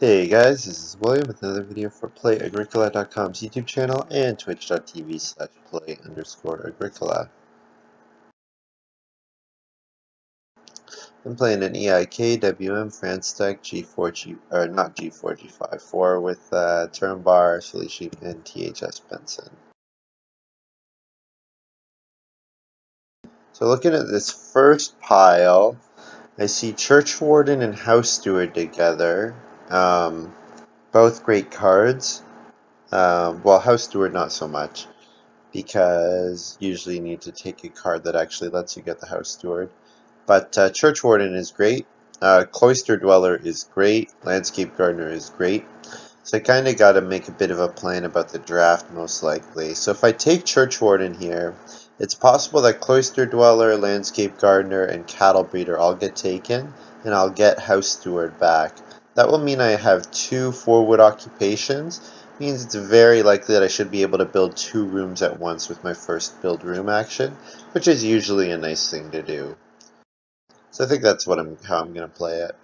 Hey guys, this is William with another video for Play-agricola.com's YouTube channel and twitch.tv/play_agricola. I'm playing an EIK WM France Tech G4G, or not G4, G5-4 with Turnbar, Silly Sheep, and THS Benson. So looking at this first pile, I see Church Warden and House Steward together. Both great cards. Well, House Steward not so much, because usually you need to take a card that actually lets you get the House Steward. But Church Warden is great. Cloister Dweller is great. Landscape Gardener is great. So I kind of got to make a bit of a plan about the draft, most likely. So if I take Church Warden here, it's possible that Cloister Dweller, Landscape Gardener, and Cattle Breeder all get taken, and I'll get House Steward back. That will mean I have 2 4-wood occupations. Means it's very likely that I should be able to build 2 rooms at once with my first build room action, which is usually a nice thing to do. So I think that's how I'm going to play it.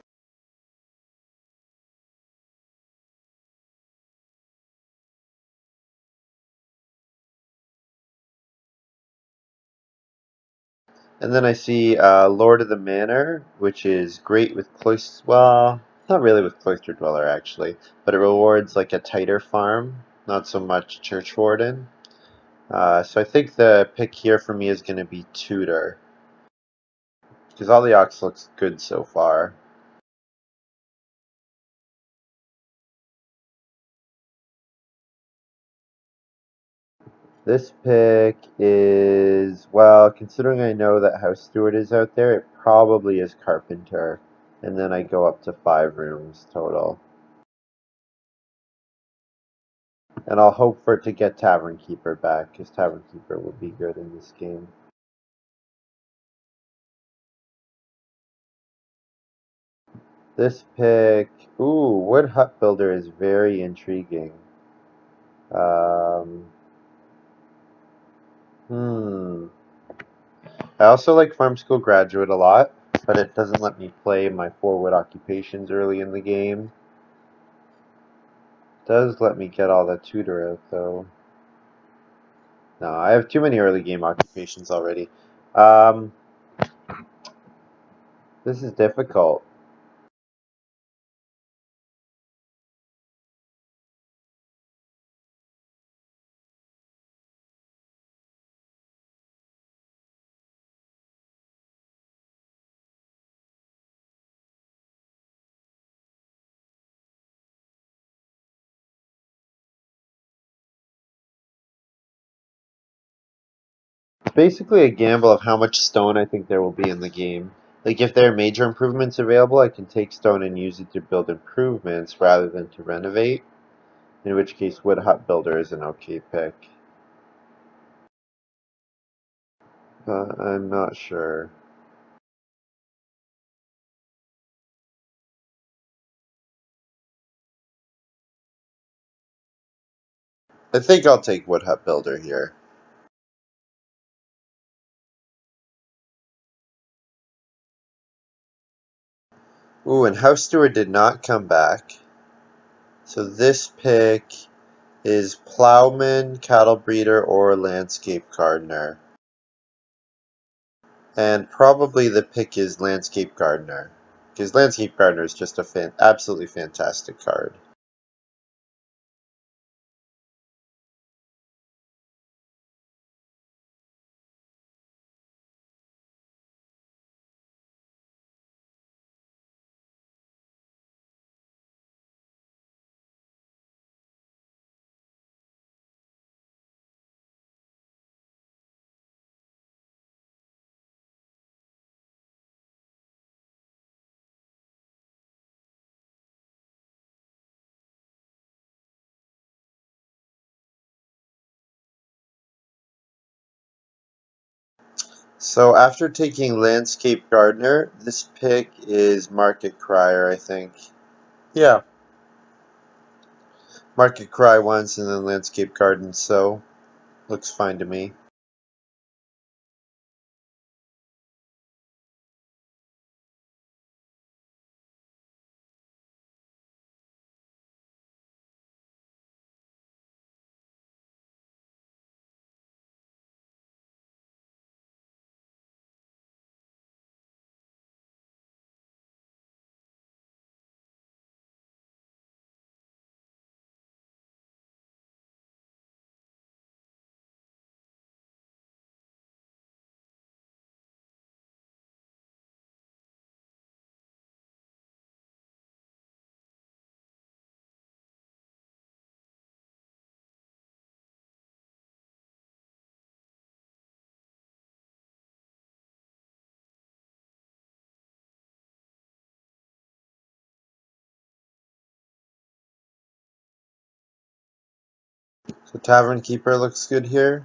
And then I see Lord of the Manor, which is great with Cloister. Well, not really with Cloister Dweller actually, but it rewards like a tighter farm, not so much Church Warden. So I think the pick here for me is going to be Tutor, because all the Ox looks good so far. This pick is, well, considering I know that House Steward is out there, it probably is Carpenter. And then I go up to 5 rooms total. And I'll hope for it to get Tavern Keeper back, because Tavern Keeper will be good in this game. This pick, ooh, Wood Hut Builder is very intriguing. Um, I also like Farm School Graduate a lot, but it doesn't let me play my 4-wood occupations early in the game. It does let me get all the tutor out, though. No, I have too many early game occupations already. This is difficult. It's basically a gamble of how much stone I think there will be in the game. Like, if there are major improvements available, I can take stone and use it to build improvements rather than to renovate, in which case Wood Hut Builder is an okay pick. I'm not sure. I think I'll take Wood Hut Builder here. Ooh, and House Steward did not come back. So this pick is Plowman, Cattle Breeder, or Landscape Gardener. And probably the pick is Landscape Gardener, because Landscape Gardener is just a absolutely fantastic card. So after taking Landscape Gardener, this pick is Market Crier, I think. Yeah, Market Cry once and then Landscape Garden, so looks fine to me. So Tavern Keeper looks good here.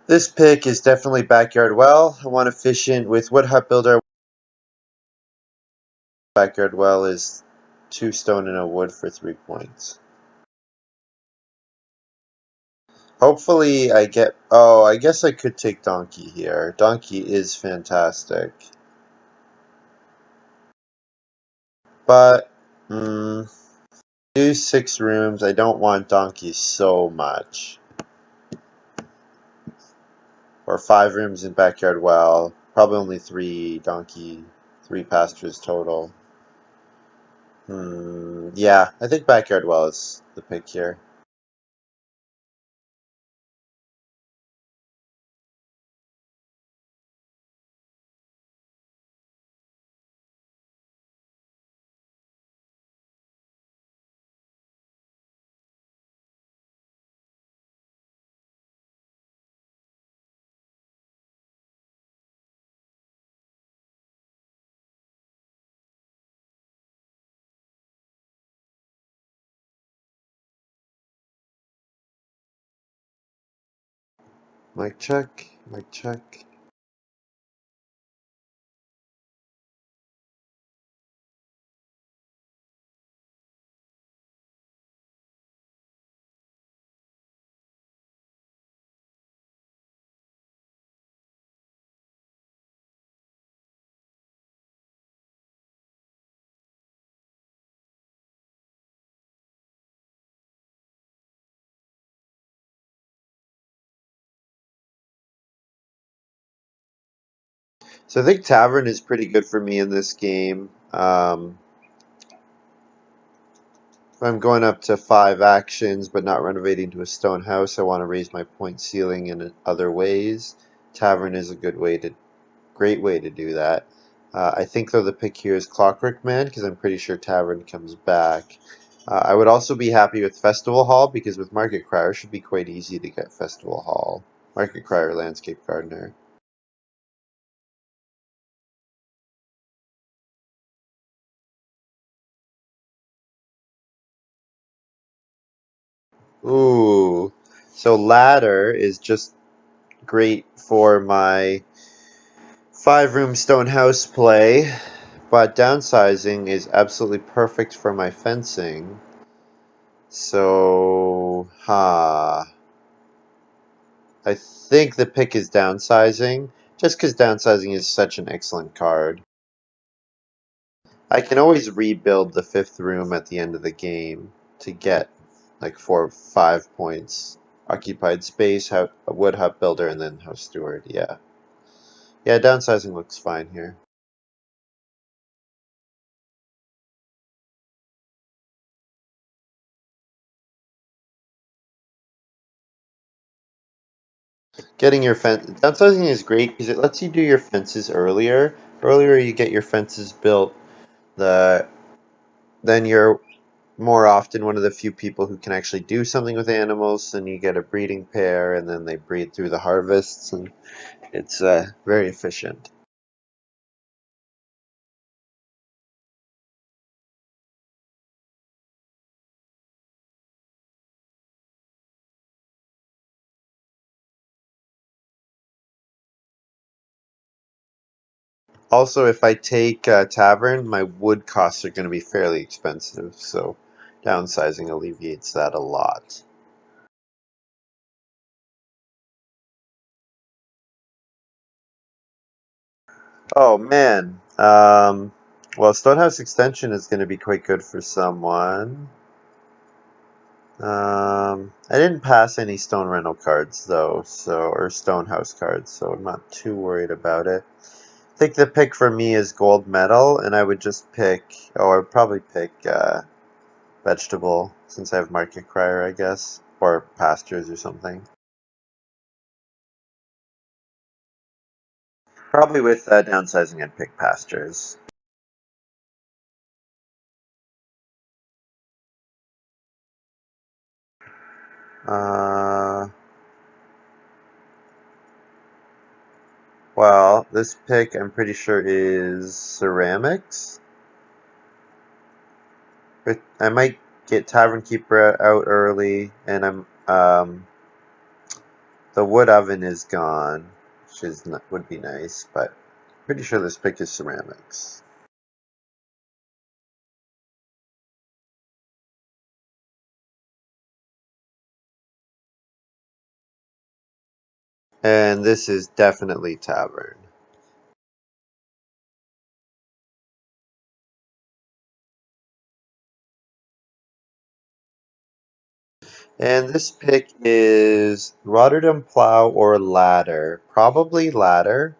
This pick is definitely Backyard Well. I want Efficient with Wood Hut Builder. Backyard Well is 2 stone and a wood for 3 points. Hopefully I get... Oh, I guess I could take Donkey here. Donkey is fantastic. But, do 6 rooms. I don't want Donkey so much. Or 5 rooms in Backyard Well. Probably only 3 Donkey, 3 pastures total. Yeah, I think Backyard Well is the pick here. Mic check, mic check. So I think Tavern is pretty good for me in this game. If I'm going up to 5 actions but not renovating to a stone house, I want to raise my point ceiling in other ways. Tavern is a great way to do that. I think though the pick here is Clockwork Man because I'm pretty sure Tavern comes back. I would also be happy with Festival Hall because with Market Crier it should be quite easy to get Festival Hall. Market Crier Landscape Gardener. Ooh. So Ladder is just great for my 5-room stone house play, but downsizing is absolutely perfect for my fencing. So, I think the pick is downsizing, just because downsizing is such an excellent card. I can always rebuild the 5th room at the end of the game to get like 4 or 5 points. Occupied space, a wood hut builder, and then house steward, yeah. Yeah, downsizing looks fine here. Getting your fence downsizing is great because it lets you do your fences earlier. Earlier you get your fences built, the then you're more often one of the few people who can actually do something with animals. Then you get a breeding pair, and then they breed through the harvests, and it's very efficient. Also, if I take Tavern, my wood costs are going to be fairly expensive, so downsizing alleviates that a lot. Oh man. Well, Stonehouse Extension is going to be quite good for someone. I didn't pass any stone rental cards though, or stonehouse cards, so I'm not too worried about it. I think the pick for me is gold medal, and I would just pick. Oh, I would probably pick vegetable since I have market crier, I guess, or pastures or something. Probably with downsizing, I'd pick pastures. This pick, I'm pretty sure, is ceramics. But I might get Tavern Keeper out early, and the wood oven is gone, which would be nice, but pretty sure this pick is ceramics. And this is definitely Tavern. And this pick is Rotterdam Plow or Ladder. Probably Ladder,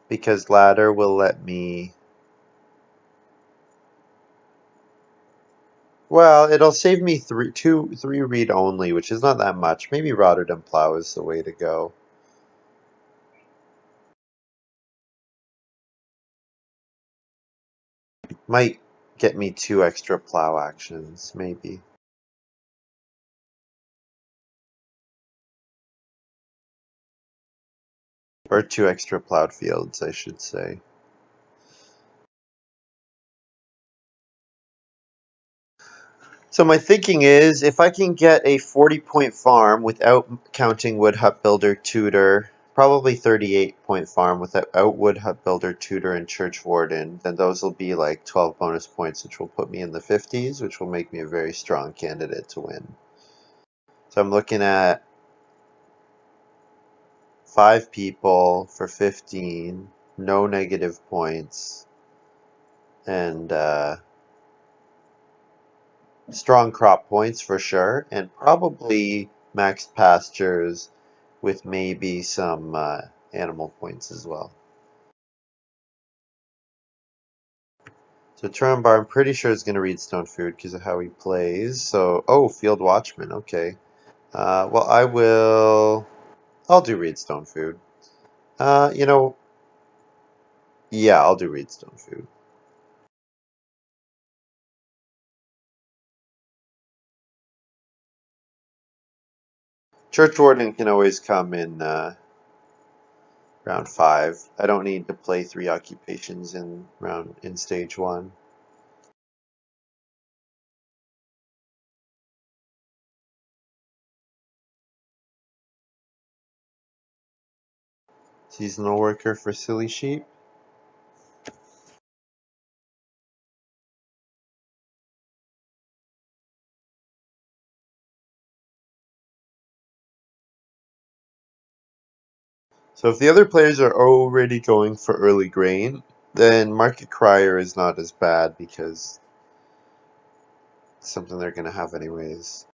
because Ladder will let me... Well, it'll save me three read only, which is not that much. Maybe Rotterdam Plow is the way to go. Might get me 2 extra plow actions, maybe. Or 2 extra plowed fields, I should say. So my thinking is, if I can get a 40-point farm without counting Wood Hut Builder, Tutor, probably 38-point farm without Wood Hut Builder, Tutor, and Church Warden, then those will be like 12 bonus points, which will put me in the 50s, which will make me a very strong candidate to win. So I'm looking at 5 people for 15, no negative points, and strong crop points for sure, and probably maxed pastures with maybe some animal points as well. So Trumbar, I'm pretty sure is going to read Stone Food because of how he plays. So, oh, Field Watchman, okay. Well, I'll do Reed Stone Food. Uh, you know, yeah, I'll do Reed Stone Food. Church Warden can always come in round 5. I don't need to play 3 occupations in stage 1. Seasonal worker for Silly Sheep. So if the other players are already going for early grain, then Market Crier is not as bad because it's something they're going to have anyways.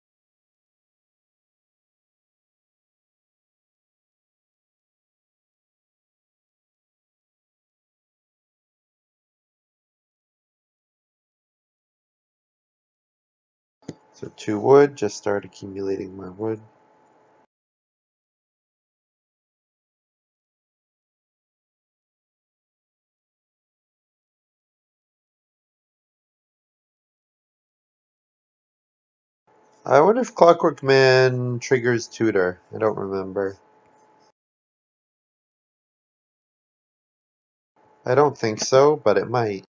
So 2 wood, just start accumulating my wood. I wonder if Clockwork Man triggers Tutor. I don't remember. I don't think so, but it might.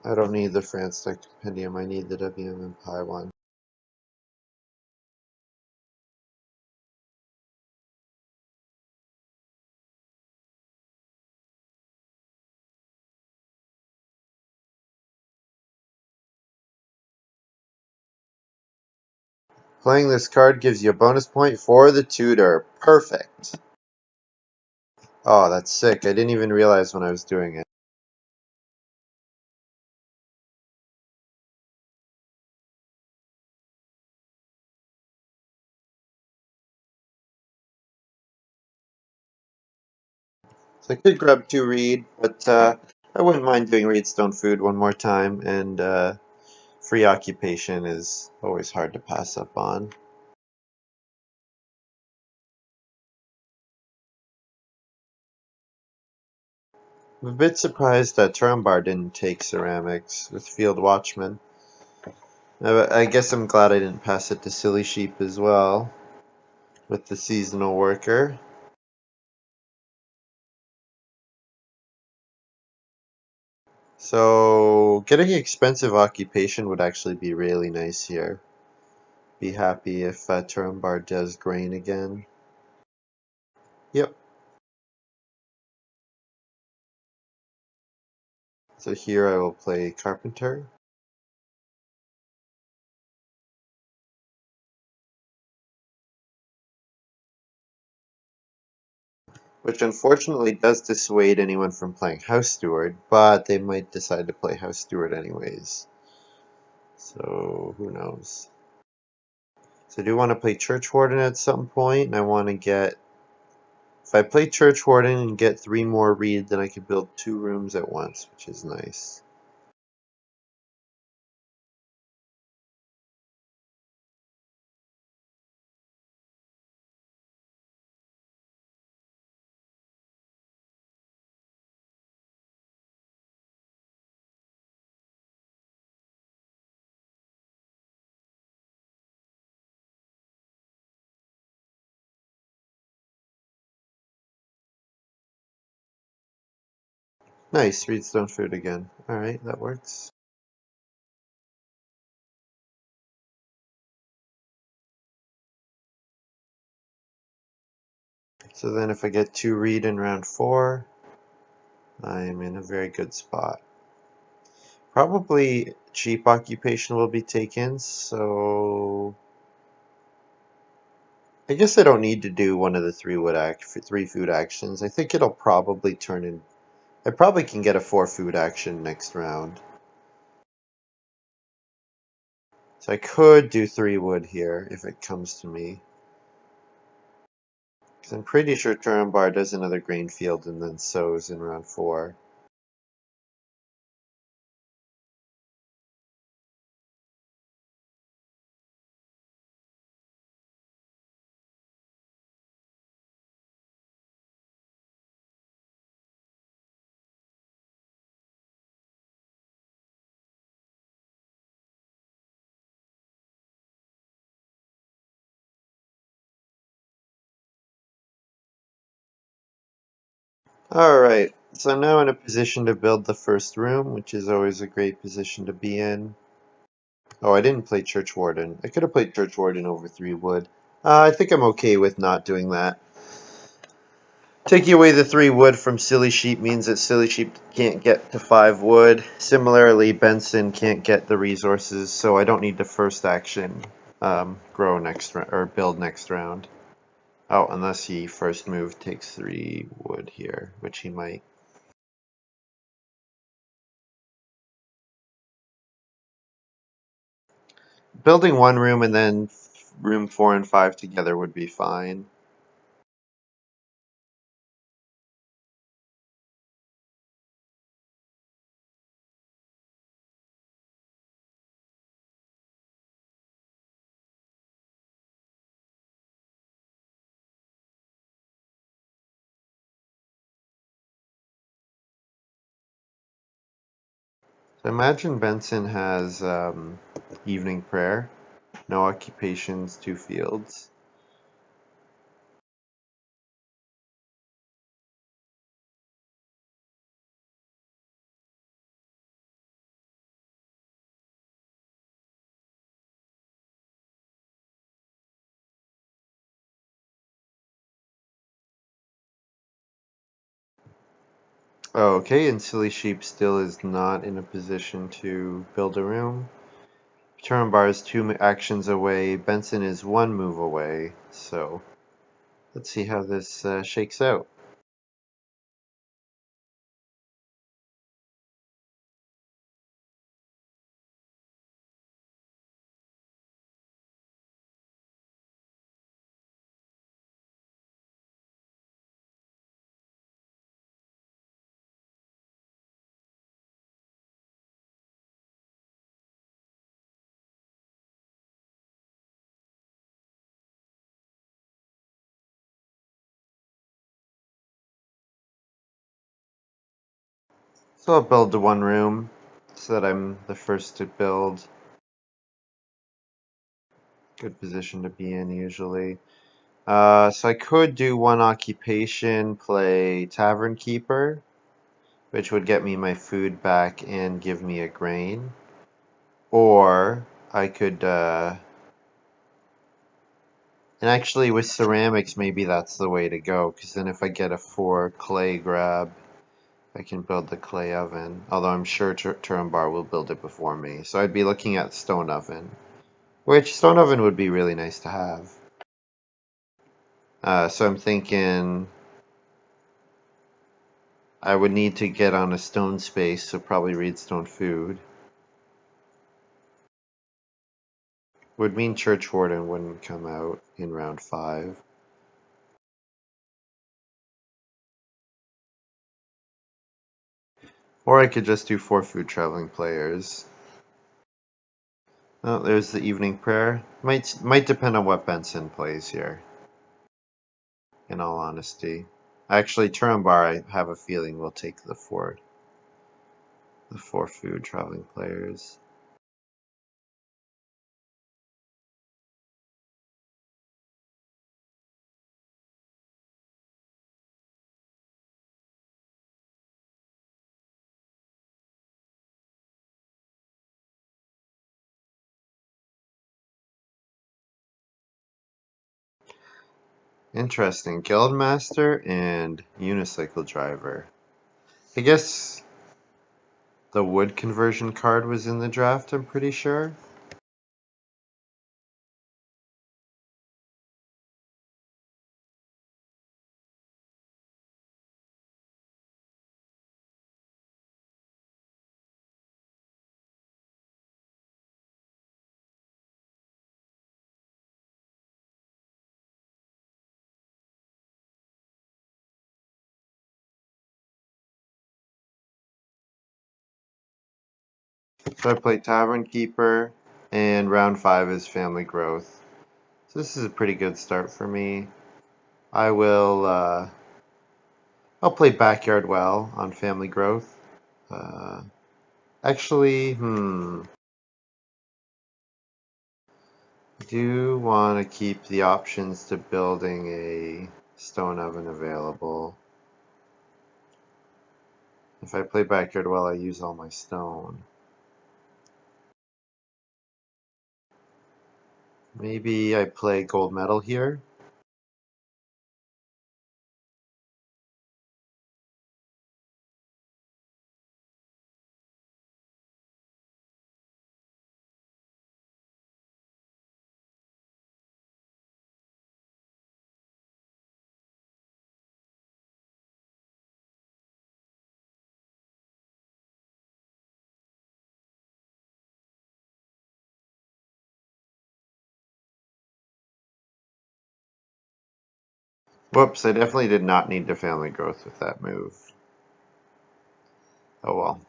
I don't need the France Tech Compendium, I need the WMMPI one. Playing this card gives you a bonus point for the Tutor. Perfect. Oh, that's sick. I didn't even realize when I was doing it. So I could grab 2 reed, but I wouldn't mind doing reedstone food one more time, and free occupation is always hard to pass up on. I'm a bit surprised that Turumbar didn't take ceramics with Field Watchman. I guess I'm glad I didn't pass it to Silly Sheep as well, with the seasonal worker. So, getting expensive occupation would actually be really nice here. Be happy if Turumbar does grain again. Yep. So here I will play Carpenter, which unfortunately does dissuade anyone from playing House Steward, but they might decide to play House Steward anyways. So, who knows? So I do want to play Church Warden at some point, and I want to get... If I play Church Warden and get 3 more reed, then I can build 2 rooms at once, which is nice. Nice, Reedstone food again. Alright, that works. So then if I get 2 reed in round 4, I am in a very good spot. Probably cheap occupation will be taken, so I guess I don't need to do one of the 3 food actions. I think it'll probably turn in... I probably can get a 4 food action next round. So I could do 3 wood here if it comes to me. Because I'm pretty sure Turumbar does another grain field and then sows in round 4. Alright, so I'm now in a position to build the first room, which is always a great position to be in. Oh, I didn't play Church Warden. I could have played Church Warden over 3 wood. I think I'm okay with not doing that. Taking away the 3 wood from Silly Sheep means that Silly Sheep can't get to 5 wood. Similarly, Benson can't get the resources, so I don't need to first action grow next or build next round. Oh, unless he first move takes 3 wood here, which he might. Building 1 room and then room 4 and 5 together would be fine. So imagine Benson has evening prayer, no occupations, 2 fields. Okay, and Silly Sheep still is not in a position to build a room. Turnbar is 2 actions away. Benson is 1 move away. So let's see how this shakes out. So I'll build the one room so that I'm the first to build. Good position to be in usually. So I could do one occupation, play tavern keeper, which would get me my food back and give me a grain. Or I could, and actually with ceramics, maybe that's the way to go, because then if I get a 4 clay grab, I can build the clay oven. Although I'm sure Turambar will build it before me. So I'd be looking at stone oven, which stone oven would be really nice to have. So I'm thinking I would need to get on a stone space, so probably redstone food. Would mean Church Warden wouldn't come out in round 5. Or I could just do 4 food traveling players. Oh, there's the evening prayer. Might depend on what Benson plays here, in all honesty. Actually, Turambar, I have a feeling will take the 4 food traveling players. Interesting. Guildmaster and Unicycle Driver. I guess the wood conversion card was in the draft, I'm pretty sure. So I play Tavern Keeper, and round 5 is Family Growth. So this is a pretty good start for me. I will, I'll play Backyard Well on Family Growth. Actually, I do want to keep the options to building a stone oven available. If I play Backyard Well, I use all my stone. Maybe I play Gold Medal here. Whoops, I definitely did not need to Family Growth with that move. Oh well.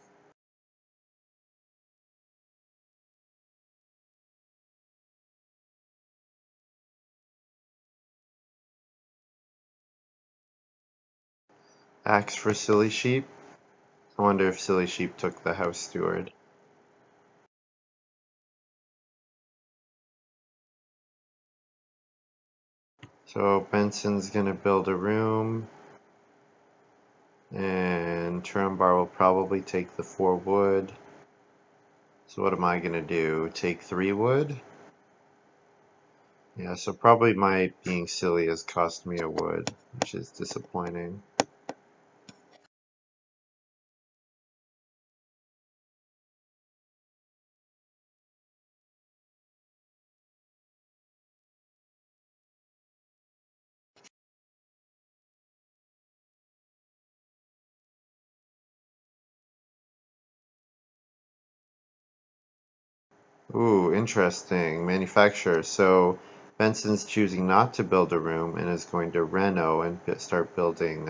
Axe for Silly Sheep. I wonder if Silly Sheep took the House Steward. So Benson's gonna build a room, and Turambar will probably take the 4 wood. So what am I gonna do? Take 3 wood? Yeah, so probably my being silly has cost me a wood, which is disappointing. Ooh, interesting. Manufacturer. So Benson's choosing not to build a room and is going to reno and start building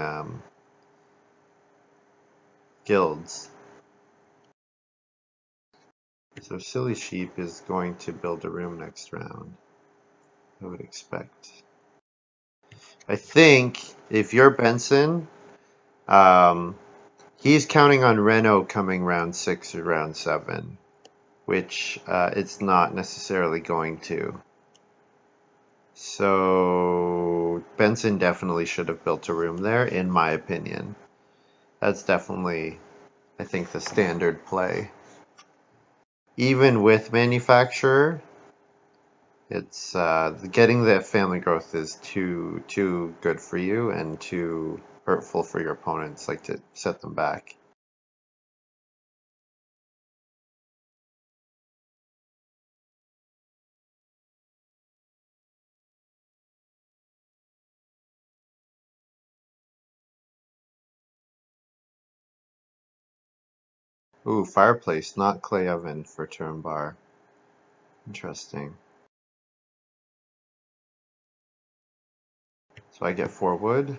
guilds. So Silly Sheep is going to build a room next round, I would expect. I think if you're Benson, um, He's counting on Renault coming round 6 or round 7, which it's not necessarily going to. So Benson definitely should have built a room there, in my opinion. That's definitely, I think, the standard play. Even with manufacturer, it's getting the family growth is too good for you and too hurtful for your opponents, like to set them back. Ooh, fireplace, not clay oven for turn bar. Interesting. So I get 4 wood,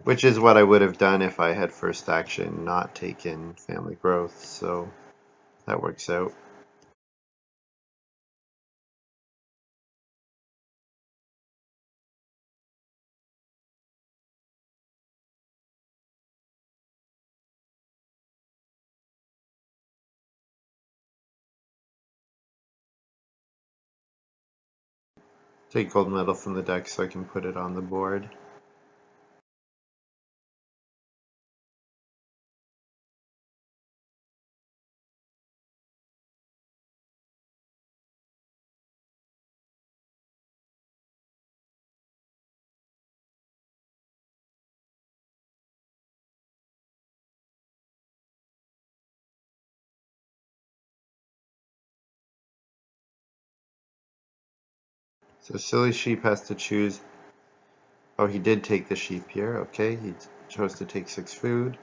which is what I would have done if I had first action not taken family growth, so that works out. Take gold medal from the deck so I can put it on the board. So Silly Sheep has to choose. Oh, he did take the sheep here. Okay, he chose to take 6 food.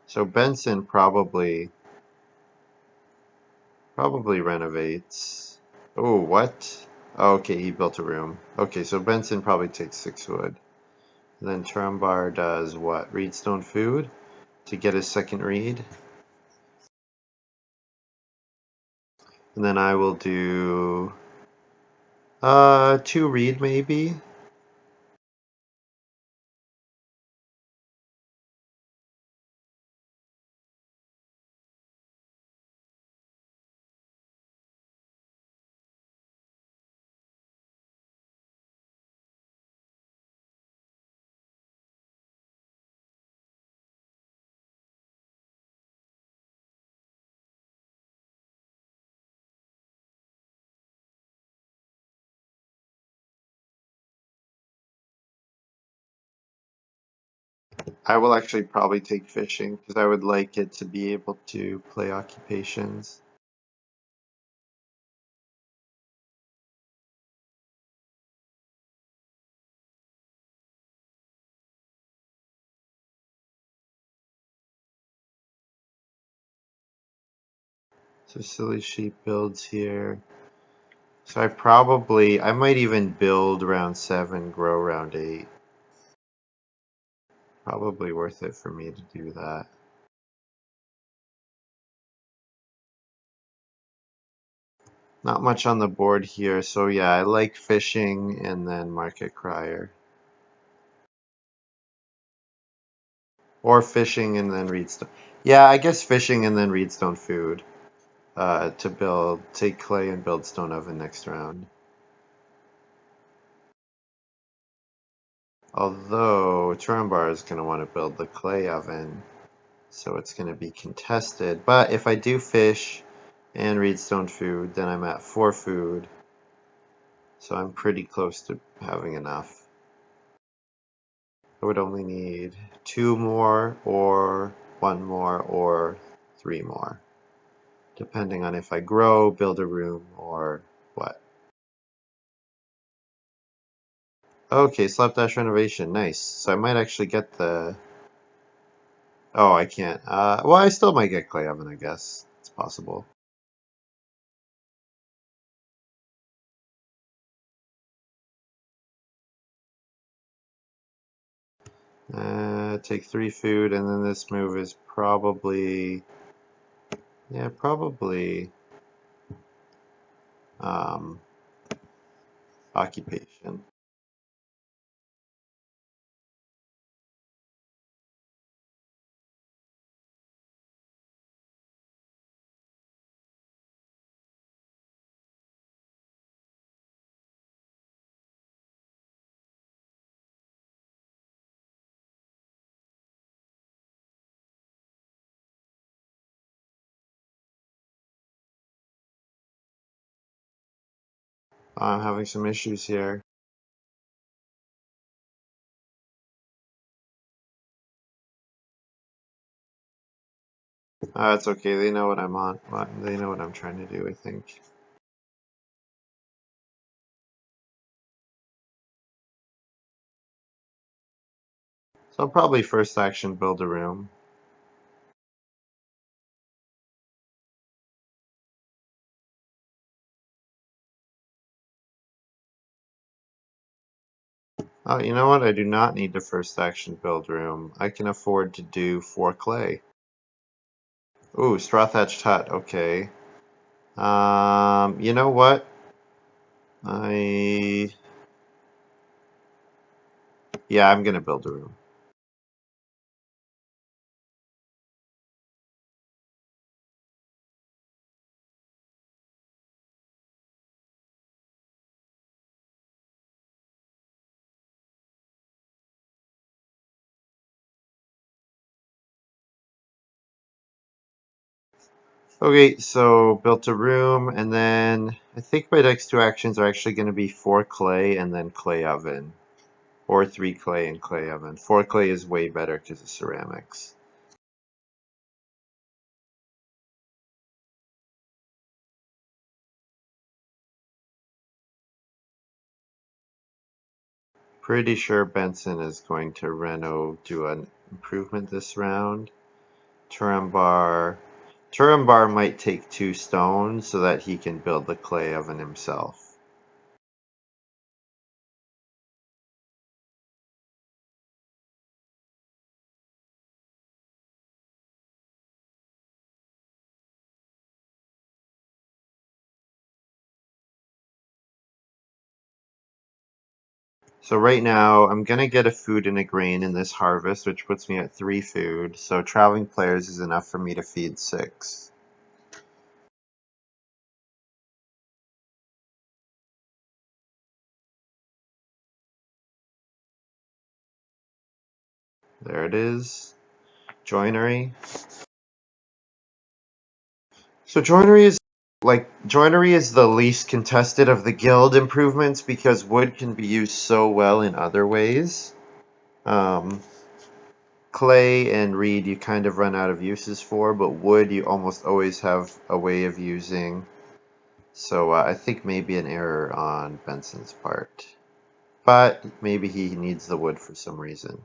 So Benson probably renovates. Oh, what? Oh, okay, he built a room. Okay, so Benson probably takes 6 wood. And then Trumbar does what? Reedstone food to get his second reed. And then I will do 2 reed maybe. I will actually probably take fishing because I would like it to be able to play occupations. So Silly Sheep builds here. So I might even build round 7, grow round 8. Probably worth it for me to do that. Not much on the board here, so yeah, I like fishing and then market crier. Or fishing and then reedstone. Yeah, I guess fishing and then reedstone food. To take clay and build stone oven next round. Although Turambar is going to want to build the clay oven, so it's going to be contested. But if I do fish and reedstone food, then I'm at 4 food. So I'm pretty close to having enough. I would only need 2 more, or 1 more, or 3 more, depending on if I grow, build a room, or what. Okay, slapdash renovation, nice. So I might actually get the. Oh, I can't. Well, I still might get clay oven, I guess. It's possible. Take 3 food, and then this move is probably. Yeah, probably. Um, occupation. I'm having some issues here. It's okay. They know what I'm on. They know what I'm trying to do, I think. So I'll probably first action build a room. Oh, you know what? I do not need to first action build room. I can afford to do 4 clay. Ooh, straw thatched hut. Okay. You know what? I Yeah, I'm gonna build a room. Okay, so built a room, and then I think my next 2 actions are actually going to be 4 clay and then clay oven. Or 3 clay and clay oven. 4 clay is way better because of ceramics. Pretty sure Benson is going to do an improvement this round. Turambar might take 2 stones so that he can build the clay oven himself. So right now, I'm gonna get a food and a grain in this harvest, which puts me at 3 food. So traveling players is enough for me to feed 6. There it is. Joinery. So joinery is the least contested of the guild improvements because wood can be used so well in other ways. Um, Clay and reed you kind of run out of uses for, but wood you almost always have a way of using. So I think maybe an error on Benson's part. But maybe he needs the wood for some reason.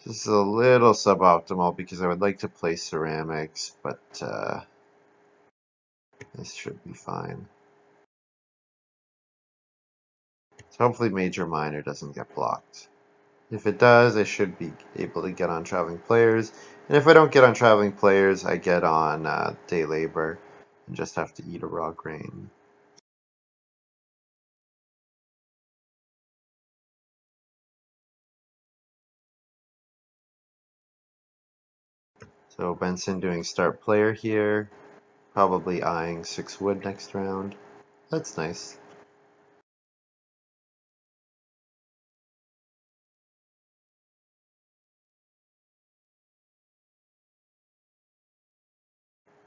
This is a little suboptimal because I would like to play ceramics, but this should be fine. So hopefully major minor doesn't get blocked. If it does, I should be able to get on traveling players. And if I don't get on traveling players, I get on day labor and just have to eat a raw grain. So Benson doing start player here, probably eyeing 6 wood next round. That's nice.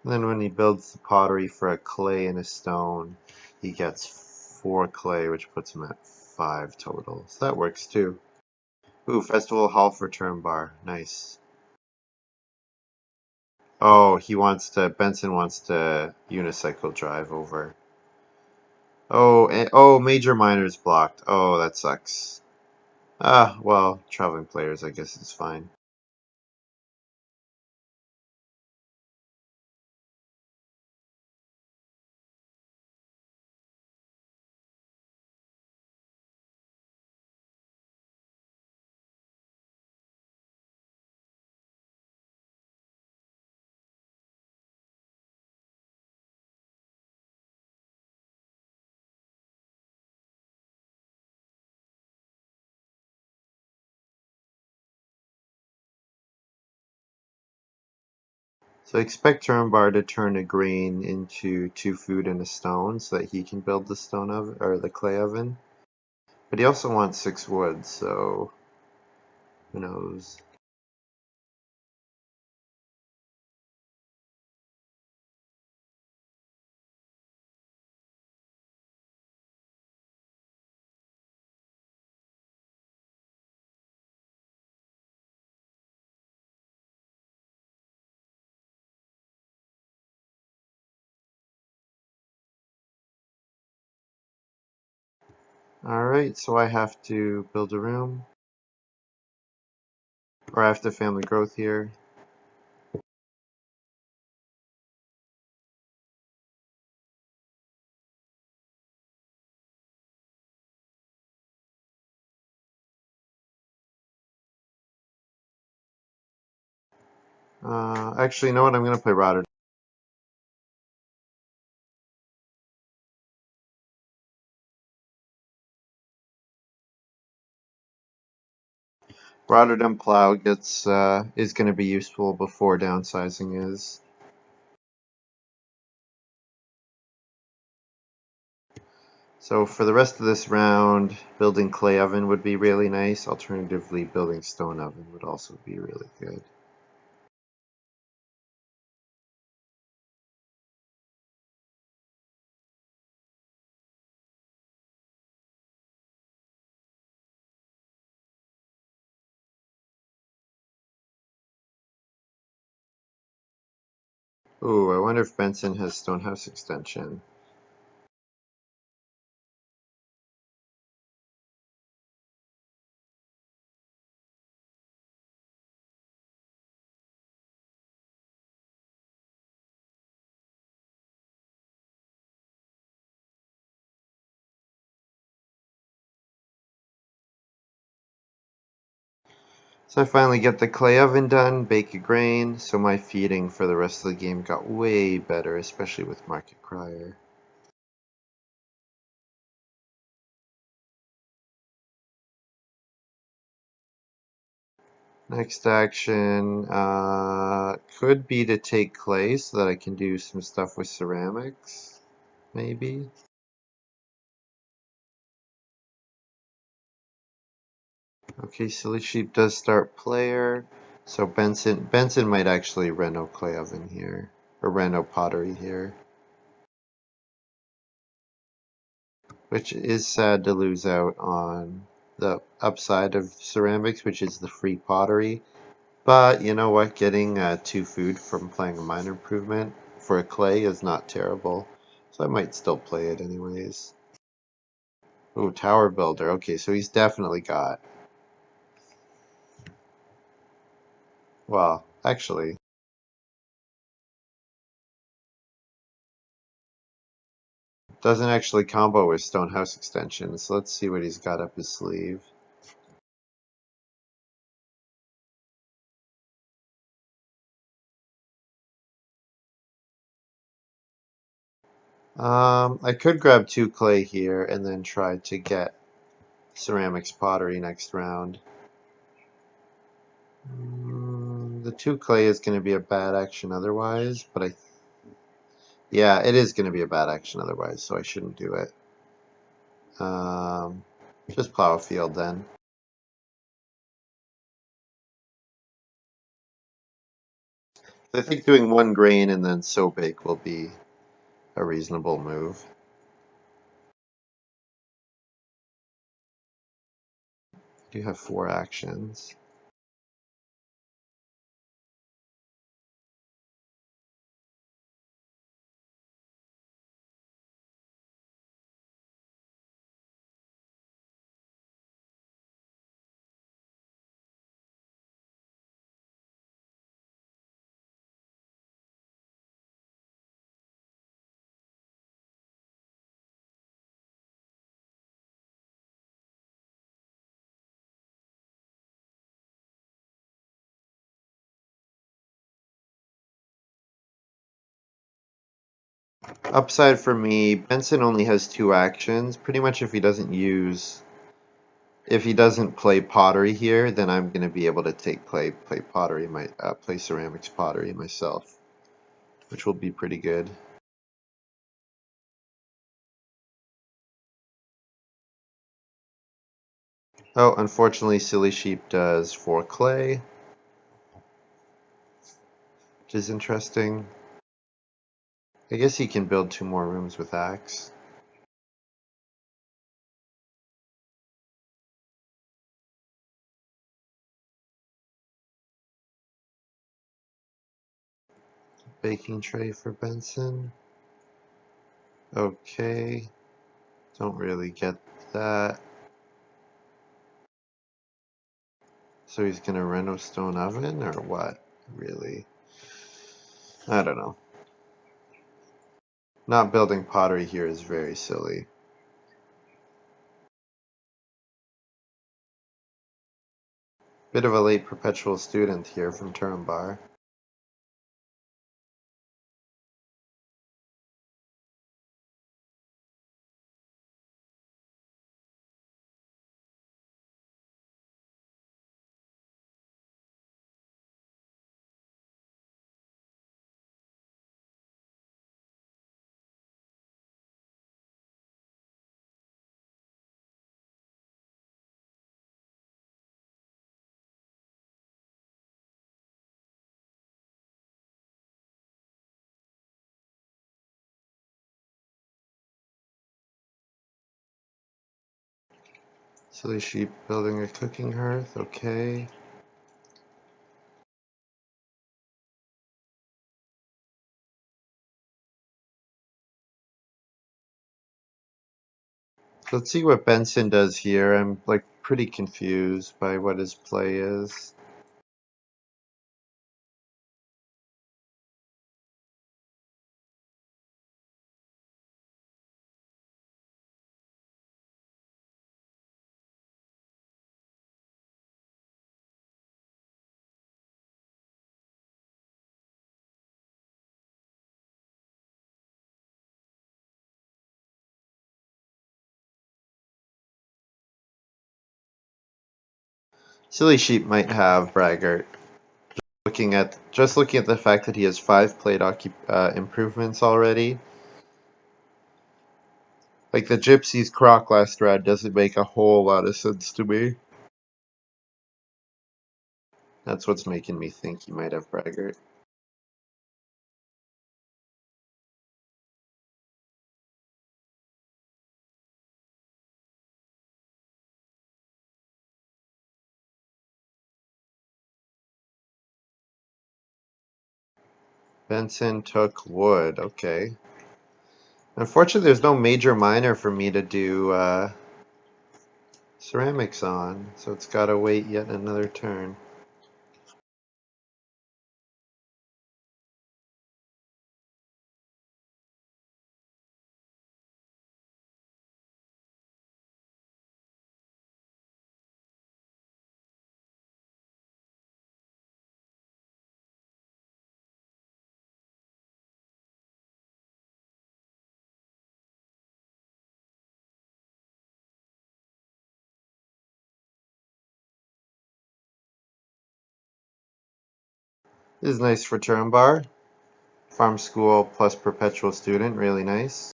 And then when he builds the pottery for a clay and a stone, he gets 4 clay, which puts him at 5 total. So that works too. Ooh, Festival Hall for turn bar. Nice. Oh, Benson wants to unicycle drive over. Oh, major minor's blocked. Oh, that sucks. Ah, well, traveling players, I guess it's fine. So expect Turnbar to turn a grain into 2 food and a stone so that he can build the stone oven or the clay oven. But he also wants 6 wood, so who knows? Alright, so I have to build a room. Or I have to family growth here. Actually, you know what? I'm going to play Rotterdam. Rotterdam Plow is going to be useful before downsizing is. So for the rest of this round, building clay oven would be really nice. Alternatively, building stone oven would also be really good. Ooh, I wonder if Benson has Stonehouse extension. So I finally get the clay oven done, bake a grain, so my feeding for the rest of the game got way better, especially with Market Crier. Next action could be to take clay so that I can do some stuff with ceramics, maybe. Okay, Silly Sheep does start player, so Benson might actually reno clay oven here, or reno pottery here, which is sad to lose out on the upside of ceramics, which is the free pottery. But you know what? Getting 2 food from playing a minor improvement for a clay is not terrible. So I might still play it anyways. Ooh, Tower Builder. Okay, so he's definitely got. Well, actually, doesn't actually combo with Stonehouse extension. So let's see what he's got up his sleeve. I could grab 2 clay here and then try to get ceramics pottery next round. The 2 clay is going to be a bad action otherwise, but yeah, it is going to be a bad action otherwise, so I shouldn't do it. Just plow a field then. I think doing 1 grain and then sow bake will be a reasonable move. I do have 4 actions. Upside for me, Benson only has 2 actions. Pretty much if he doesn't play pottery here, then I'm going to be able to play pottery, play ceramics pottery myself, which will be pretty good. Oh, unfortunately, Silly Sheep does 4 clay, which is interesting. I guess he can build 2 more rooms with axe. Baking tray for Benson. Okay, don't really get that. So he's gonna rent a stone oven or what? Really? I don't know. Not building pottery here is very silly. Bit of a late perpetual student here from Turumbar. Silly sheep building a cooking hearth, okay. Let's see what Benson does here. I'm like pretty confused by what his play is. Silly sheep might have Braggart. Just looking at the fact that he has 5 plate improvements already. Like the Gypsy's Croc last round doesn't make a whole lot of sense to me. That's what's making me think he might have Braggart. Benson took wood, okay. Unfortunately, there's no major miner for me to do ceramics on, so it's gotta wait yet another turn. This is nice for Turumbar. Farm school plus perpetual student, really nice.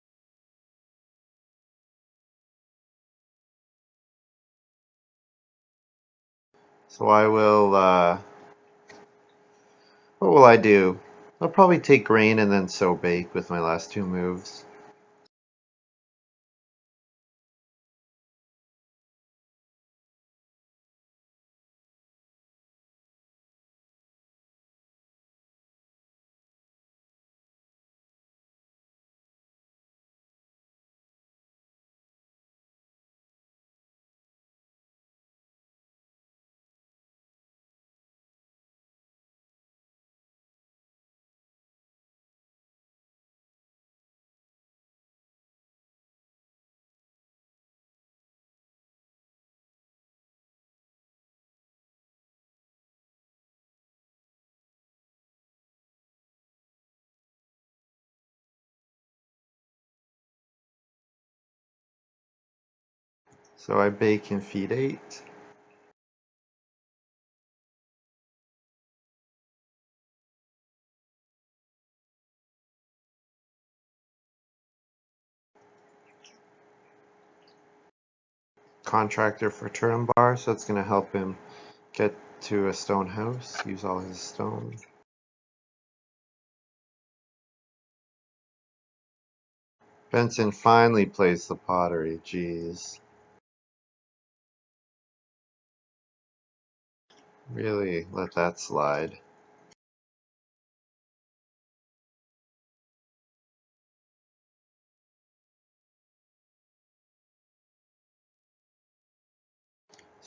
So what will I do? I'll probably take grain and then sow bake with my last 2 moves. So I bake and feed 8. Contractor for Turumbar, so it's going to help him get to a stone house, use all his stone. Benson finally plays the pottery, jeez. Really let that slide.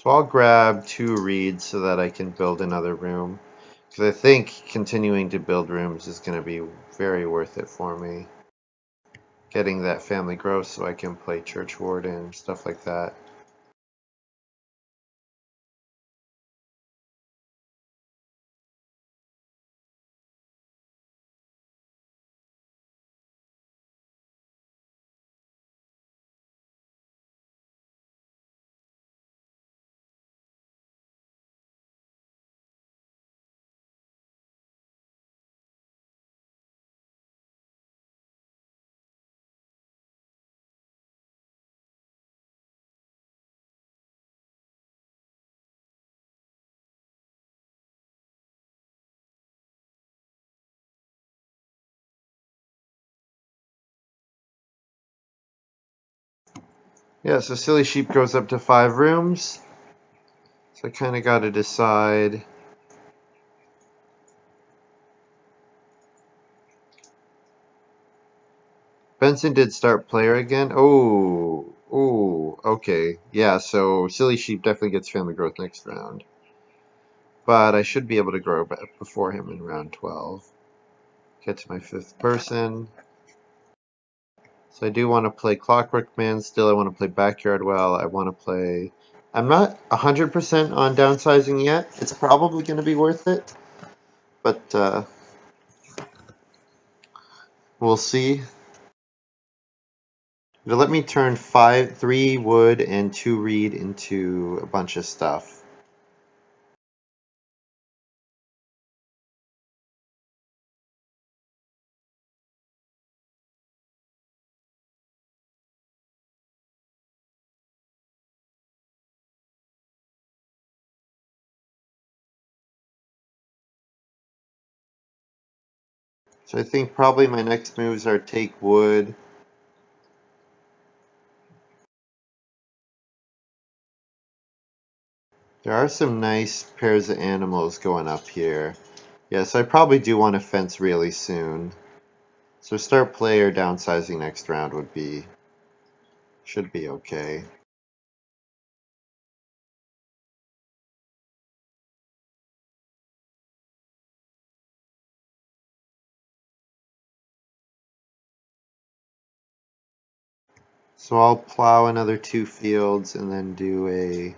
So I'll grab 2 reeds so that I can build another room. Because I think continuing to build rooms is going to be very worth it for me. Getting that family growth so I can play church warden, stuff like that. Yeah, so Silly Sheep goes up to 5 rooms. So I kind of got to decide. Benson did start player again. Oh, okay. Yeah, so Silly Sheep definitely gets family growth next round. But I should be able to grow before him in round 12. Get to my 5th person. So I do want to play Clockwork Man still. I want to play Backyard Well. I want to play... I'm not 100% on downsizing yet. It's probably going to be worth it. But we'll see. It'll let me turn 3 wood and 2 reed into a bunch of stuff. So I think probably my next moves are take wood. There are some nice pairs of animals going up here. Yeah, so I probably do want to fence really soon. So start play or downsizing next round should be okay. So I'll plow another 2 fields and then do a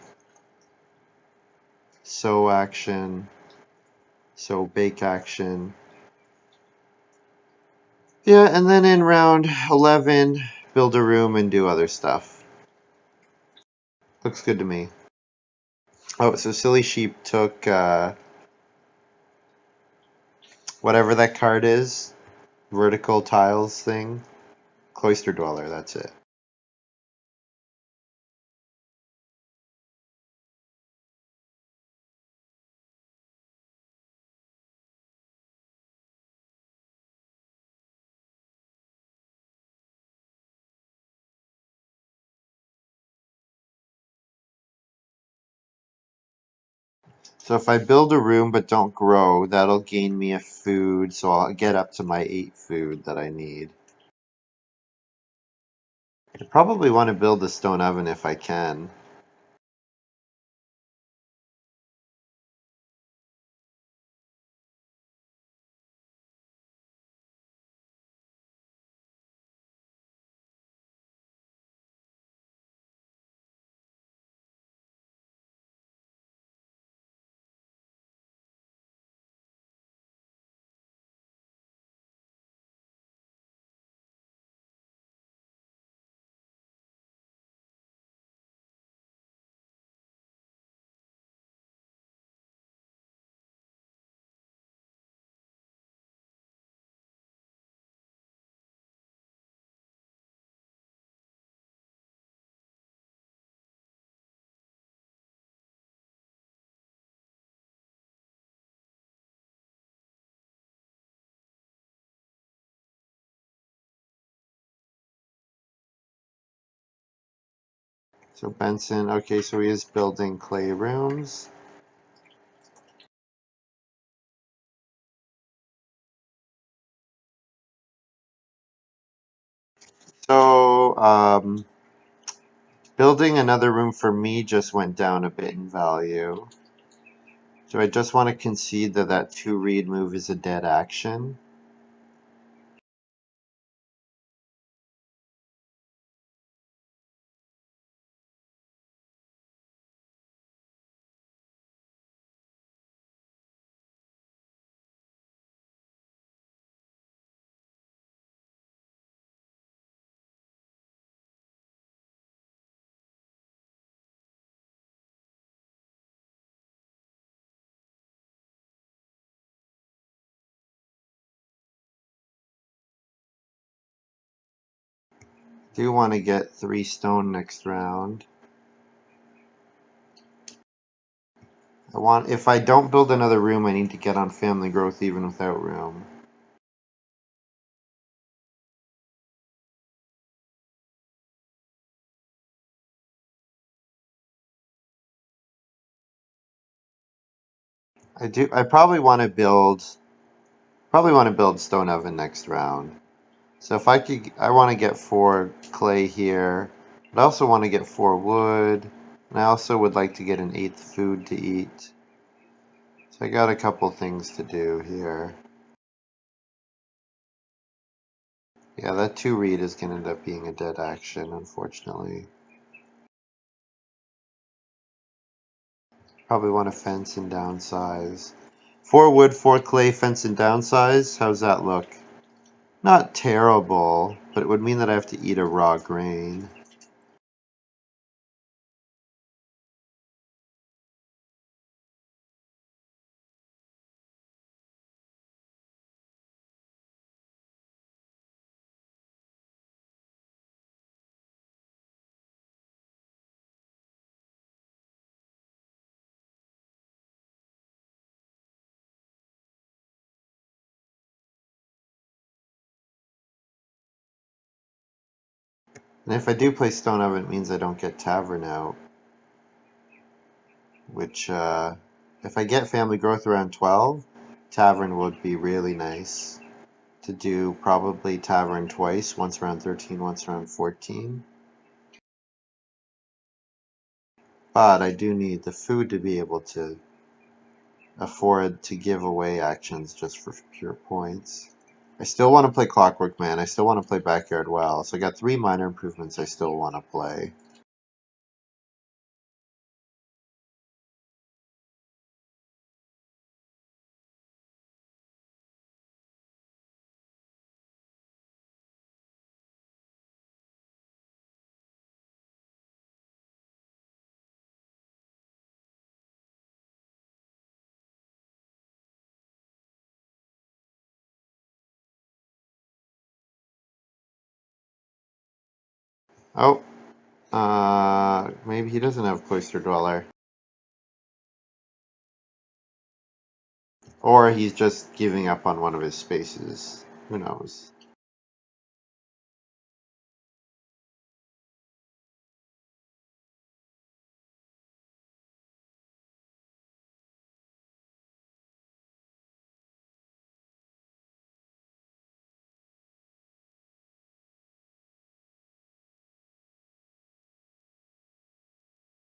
sow action, sow bake action. Yeah, and then in round 11, build a room and do other stuff. Looks good to me. Oh, so Silly Sheep took whatever that card is, vertical tiles thing. Cloister Dweller, that's it. So if I build a room but don't grow, that'll gain me a food, so I'll get up to my 8 food that I need. I probably want to build a stone oven if I can. So Benson, okay, so he is building clay rooms. So, Building another room for me just went down a bit in value. So I just want to concede that that 2 reed move is a dead action. Do want to get 3 stone next round. If I don't build another room, I need to get on family growth even without room. I probably want to build stone oven next round. So if I want to get 4 clay here, but I also want to get 4 wood, and I also would like to get an 8th food to eat. So I got a couple things to do here. Yeah, that 2 reed is going to end up being a dead action, unfortunately. Probably want to fence and downsize. 4 wood, 4 clay, fence and downsize. How's that look? Not terrible, but it would mean that I have to eat a raw grain. And if I do play stone oven, it means I don't get tavern out. Which, if I get family growth around 12, tavern would be really nice. To do probably tavern twice, once around 13, once around 14. But I do need the food to be able to afford to give away actions just for pure points. I still want to play Clockwork Man. I still want to play Backyard Well. So I got 3 minor improvements I still want to play. Oh, maybe he doesn't have Cloister Dweller. Or he's just giving up on one of his spaces. Who knows?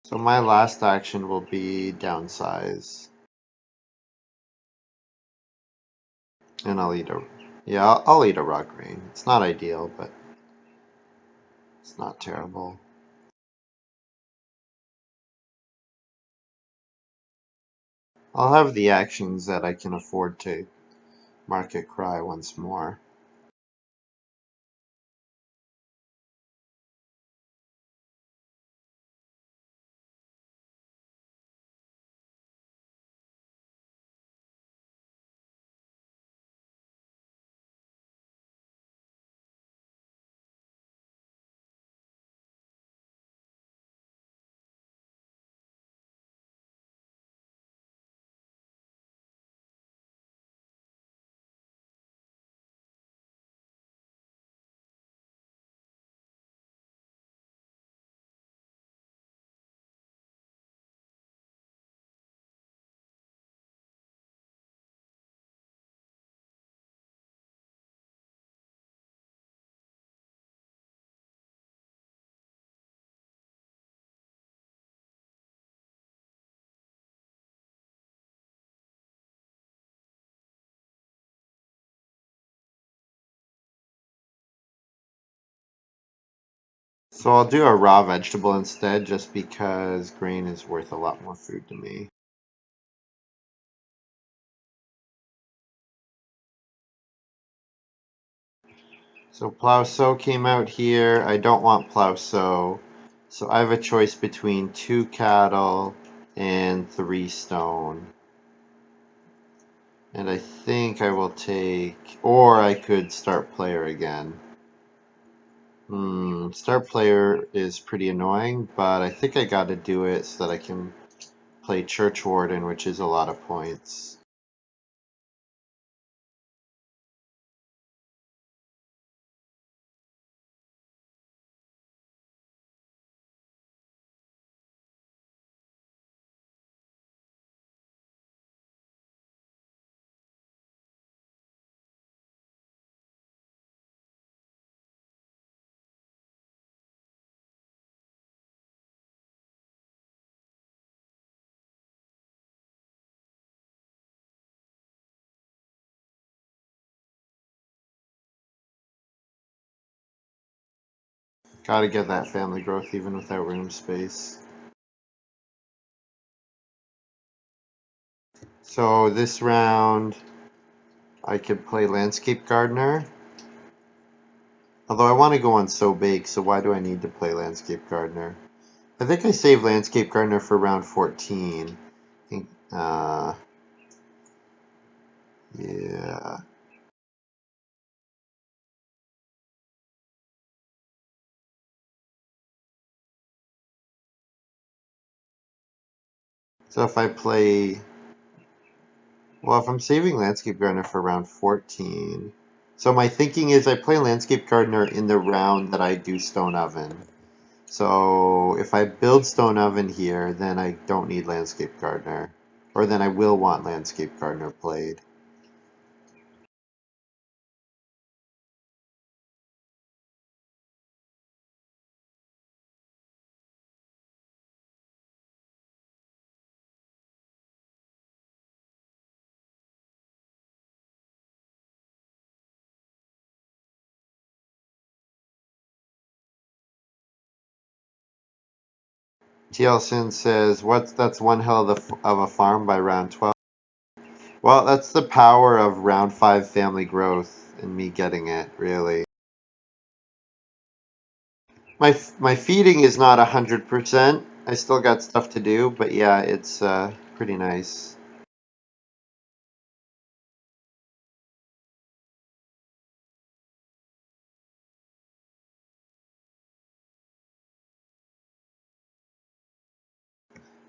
So my last action will be downsize. And I'll eat a... Yeah, I'll eat a raw grain. It's not ideal, but it's not terrible. I'll have the actions that I can afford to market cry once more. So I'll do a raw vegetable instead, just because grain is worth a lot more food to me. So plow sow came out here. I don't want plow sow. So I have a choice between 2 cattle and 3 stone. And I think I will take, or I could start player again. Start player is pretty annoying, but I think I gotta do it so that I can play Church Warden, which is a lot of points. Gotta get that family growth even without room space. So this round, I could play Landscape Gardener. Although I want to go on So Bake, so why do I need to play Landscape Gardener? I think I saved Landscape Gardener for round 14. I think, yeah. So if I play, well, if I'm saving Landscape Gardener for round 14, so my thinking is I play Landscape Gardener in the round that I do Stone Oven. So if I build Stone Oven here, then I don't need Landscape Gardener. Or then I will want Landscape Gardener played. TLSIN says, that's one hell of a farm by round 12. Well, that's the power of round 5 family growth and me getting it, really. My feeding is not 100%. I still got stuff to do, but yeah, it's pretty nice.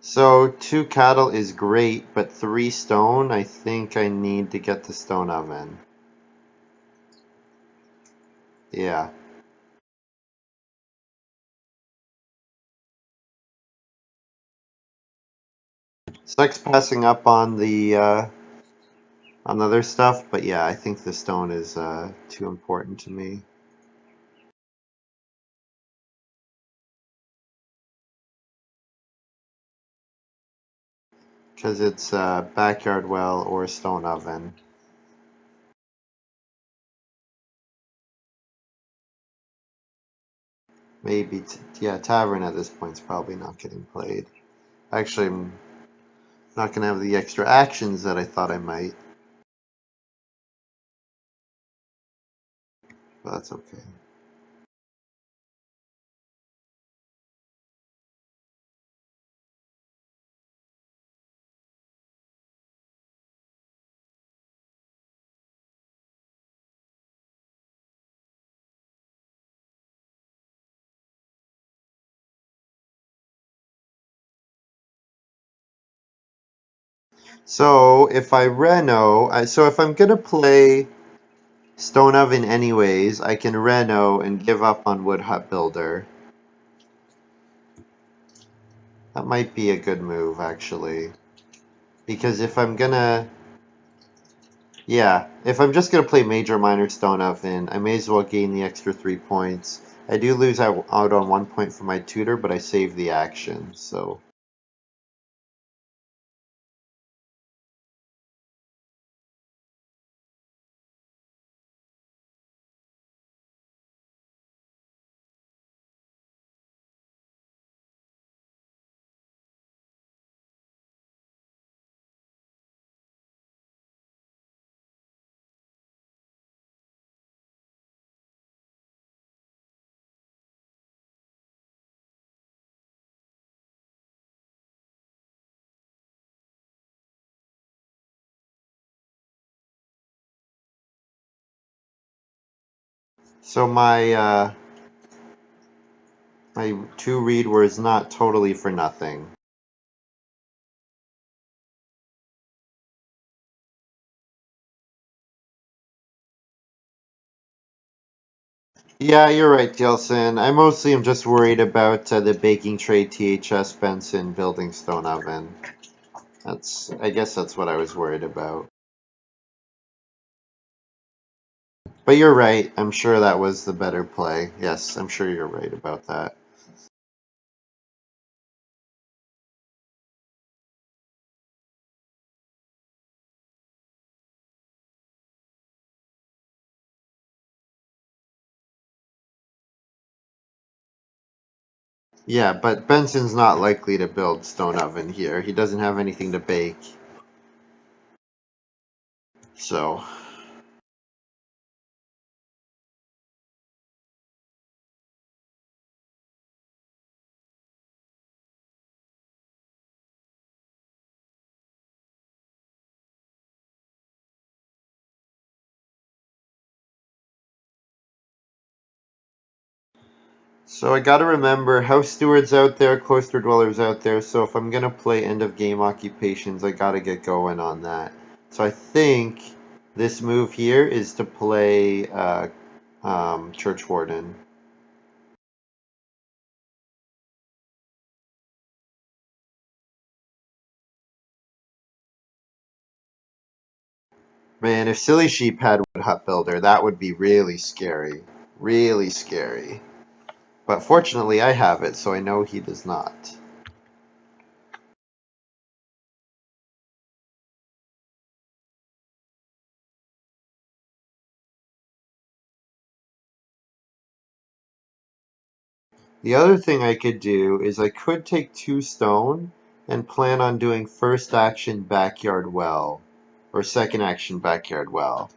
So 2 cattle is great, but 3 stone, I think I need to get the Stone Oven. Yeah. Sucks passing up on the other stuff, but yeah, I think the stone is too important to me. Because it's backyard well or stone oven. Maybe, yeah, tavern at this point is probably not getting played. Actually, I'm not going to have the extra actions that I thought I might. But that's okay. So if I reno, so if I'm going to play stone oven anyways, I can reno and give up on wood hut builder. That might be a good move, actually. Because if I'm gonna, yeah, if I'm just gonna play major minor stone oven, I may as well gain the extra 3 points. I do lose out on 1 point for my tutor, but I save the action, so. So my two read words not totally for nothing. Yeah, you're right, Gilson. I mostly am just worried about the baking tray THS Benson building stone oven. I guess that's what I was worried about. But you're right. I'm sure that was the better play. Yes, I'm sure you're right about that. Yeah, but Benson's not likely to build stone oven here. He doesn't have anything to bake. So, so I gotta remember house stewards out there, cloister dwellers out there. So if I'm gonna play end of game occupations, I gotta get going on that. So I think this move here is to play Church Warden. Man, if Silly Sheep had Wood Hut Builder, that would be really scary. Really scary. But fortunately, I have it, so I know he does not. The other thing I could do is I could take 2 stone and plan on doing first action backyard well, or second action backyard well.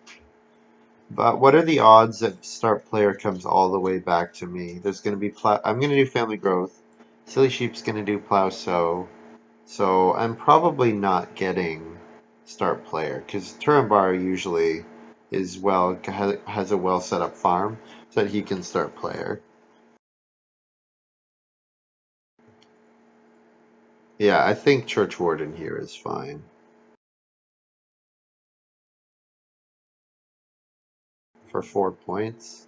But what are the odds that start player comes all the way back to me? There's going to be I'm going to do family growth. Silly Sheep's going to do plow sow. So I'm probably not getting start player because Turambar usually is has a well set up farm so that he can start player. Yeah, I think Church Warden here is fine for 4 points.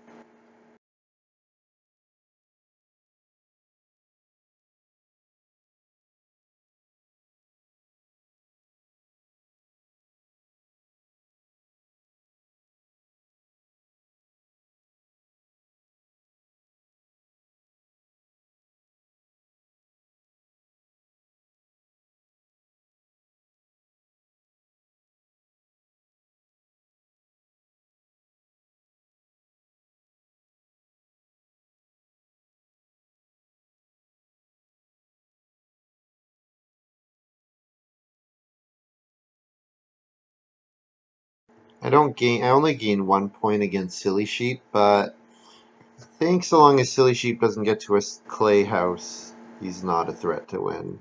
I only gain 1 point against Silly Sheep, but I think so long as Silly Sheep doesn't get to a clay house, he's not a threat to win.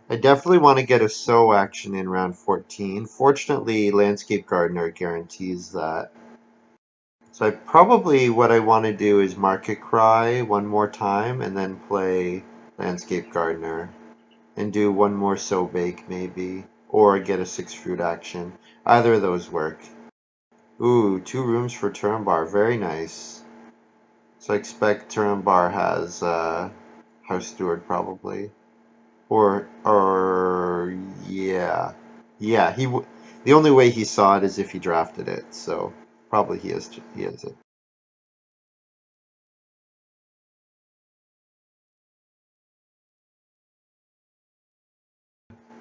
I definitely want to get a sow action in round 14. Fortunately, Landscape Gardener guarantees that. So what I want to do is Market Cry one more time and then play Landscape Gardener and do one more sow bake maybe, or get a 6 fruit action. Either of those work. Ooh, 2 rooms for Turambar, very nice. So I expect Turambar has House Steward probably. Or yeah, yeah. The only way he saw it is if he drafted it. So probably he has it.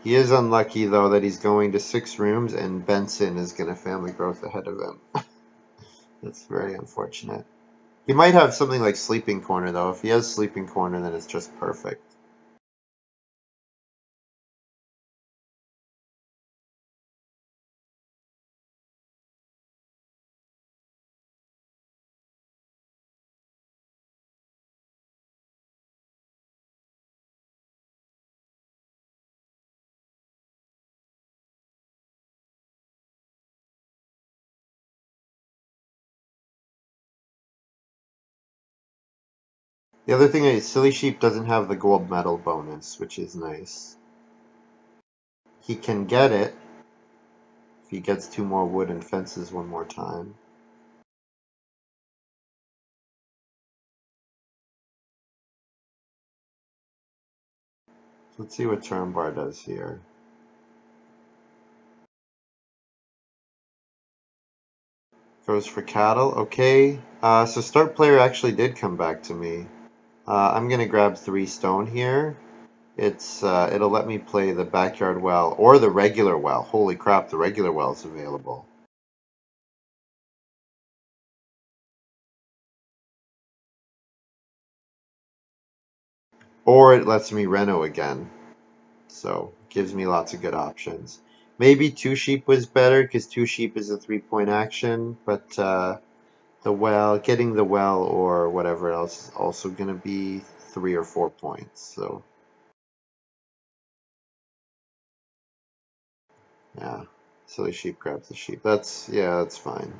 He is unlucky though that he's going to 6 rooms and Benson is going to family growth ahead of him. That's very unfortunate. He might have something like Sleeping Corner though. If he has Sleeping Corner, then it's just perfect. The other thing is Silly Sheep doesn't have the gold medal bonus, which is nice. He can get it if he gets 2 more wood and fences one more time. So let's see what Turnbar does here. Goes for cattle. Okay. So start player actually did come back to me. I'm gonna grab 3 stone here. It'll let me play the backyard well or the regular well. Holy crap, the regular well is available. Or it lets me reno again. So gives me lots of good options. Maybe 2 sheep was better because 2 sheep is a 3-point action, but getting the well or whatever else is also gonna be 3 or 4 points. So yeah, silly sheep grabs the sheep. That's fine.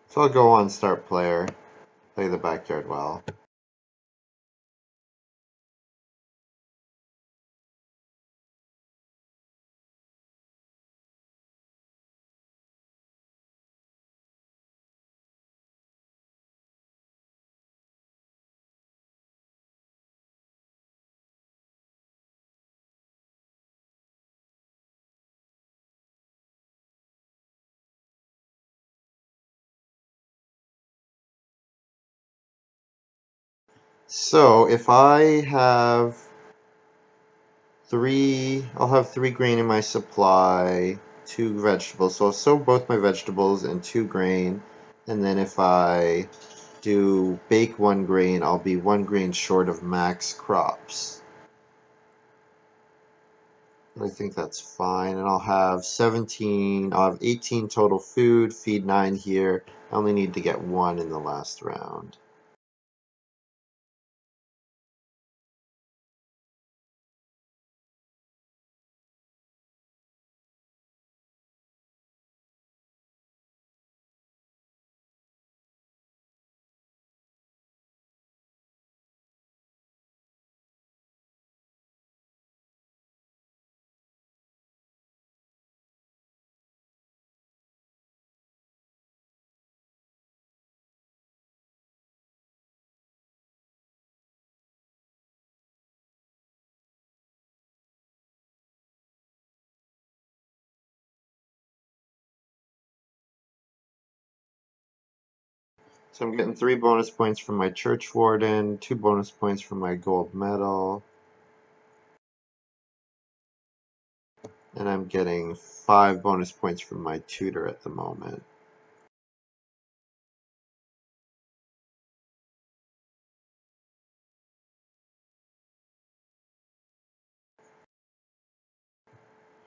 So I'll go on start player, play the backyard well. So if I have 3, I'll have 3 grain in my supply, 2 vegetables. So I'll sow both my vegetables and 2 grain. And then if I do bake 1 grain, I'll be 1 grain short of max crops. I think that's fine. And I'll have 18 total food, feed 9 here. I only need to get 1 in the last round. So I'm getting 3 bonus points from my church warden, 2 bonus points from my gold medal, and I'm getting 5 bonus points from my tutor at the moment.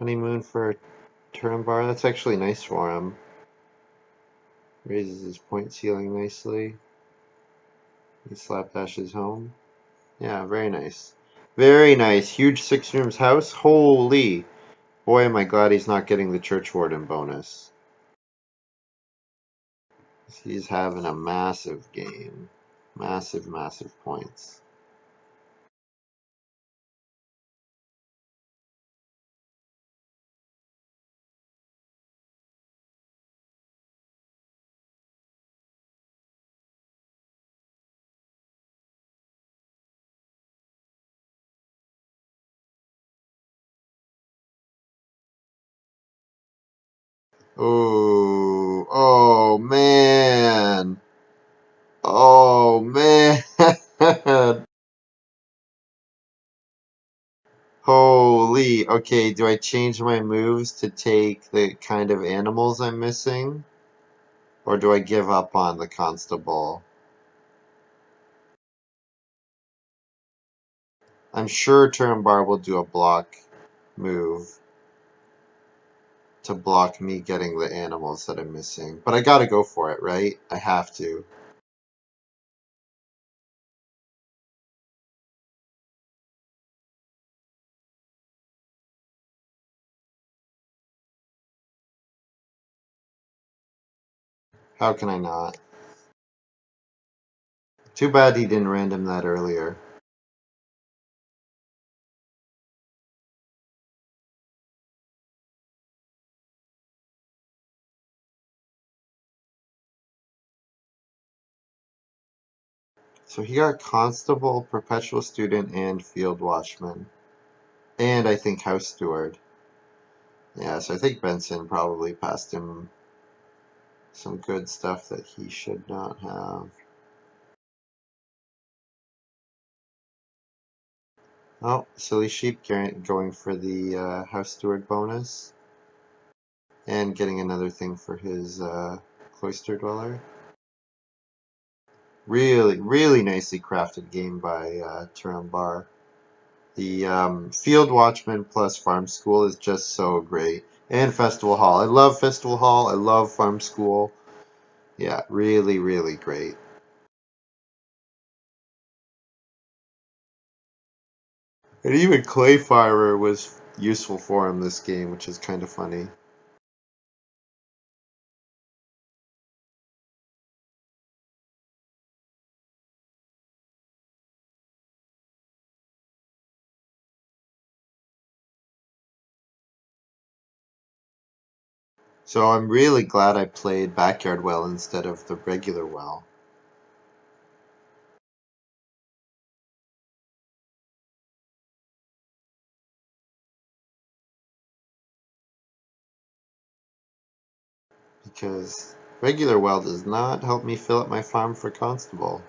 Honeymoon for Turnbar, that's actually nice for him. Raises his point ceiling nicely. He slapdashes home. Yeah, very nice. Very nice. Huge 6 rooms house. Holy. Boy, am I glad he's not getting the church warden bonus. He's having a massive game. Massive, massive points. Oh, oh man. Oh man. Holy. Okay, do I change my moves to take the kind of animals I'm missing? Or do I give up on the constable? I'm sure Turnbar will do a block move to block me getting the animals that I'm missing. But I gotta go for it, right? I have to. How can I not? Too bad he didn't random that earlier. So he got constable, perpetual student, and field watchman. And I think house steward. Yeah, so I think Benson probably passed him some good stuff that he should not have. Oh, silly sheep going for the house steward bonus. And getting another thing for his cloister dweller. Really, really nicely crafted game by Turambar. The Field Watchman plus Farm School is just so great. And Festival Hall. I love Festival Hall. I love Farm School. Yeah, really, really great. And even Clayfirer was useful for him this game, which is kind of funny. So I'm really glad I played Backyard Well instead of the regular well. Because regular well does not help me fill up my farm for Constable.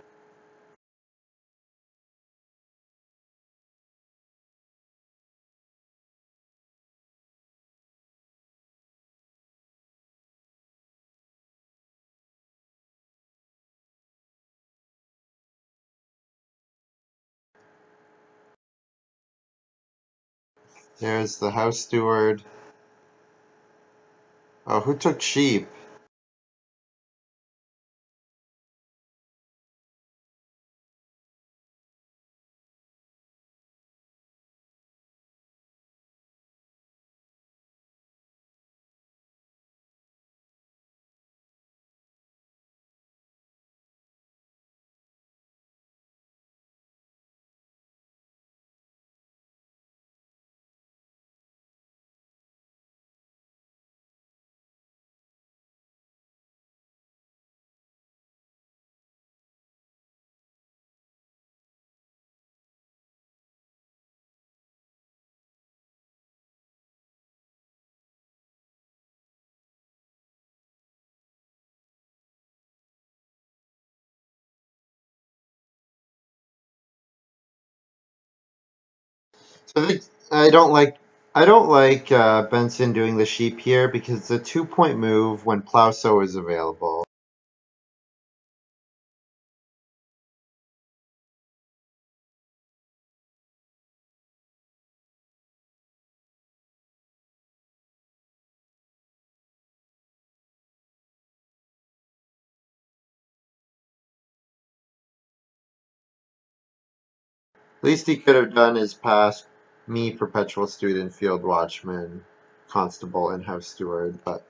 There's the house steward. Oh, who took sheep? So I don't like Benson doing the sheep here because it's a 2-point move when plow sow is available. Least he could have done is pass me perpetual student, field watchman, constable, and house steward, but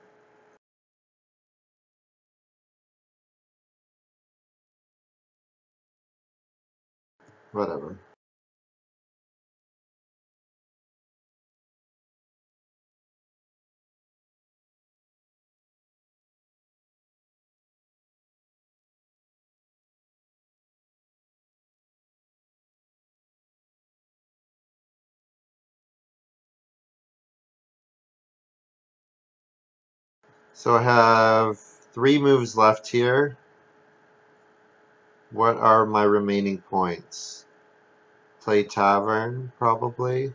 whatever. So I have 3 moves left here. What are my remaining points? Play tavern, probably.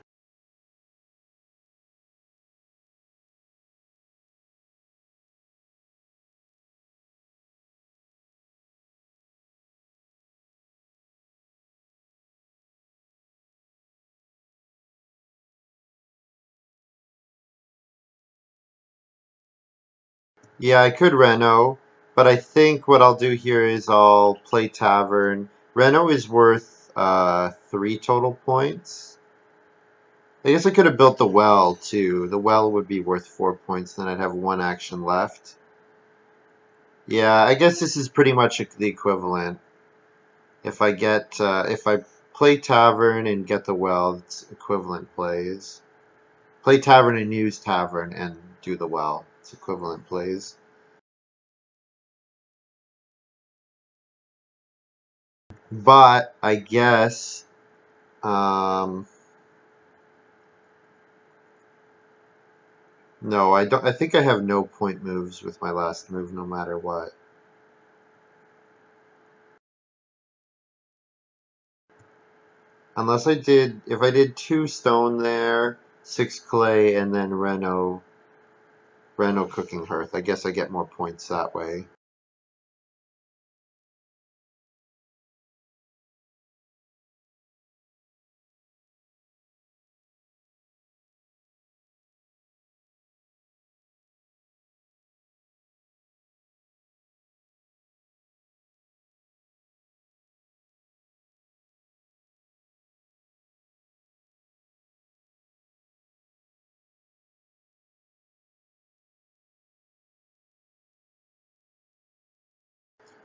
Yeah, I could Reno, but I think what I'll do here is I'll play tavern. Reno is worth 3 total points. I guess I could have built the well too. The well would be worth 4 points, then I'd have 1 action left. Yeah, I guess this is pretty much the equivalent. If I play tavern and get the well, it's equivalent plays. Play tavern and use tavern and do the well. It's equivalent plays. But I guess um, no, I don't. I think I have no point moves with my last move, no matter what. Unless if I did 2 stone there, 6 clay, and then Reno cooking hearth. I guess I get more points that way.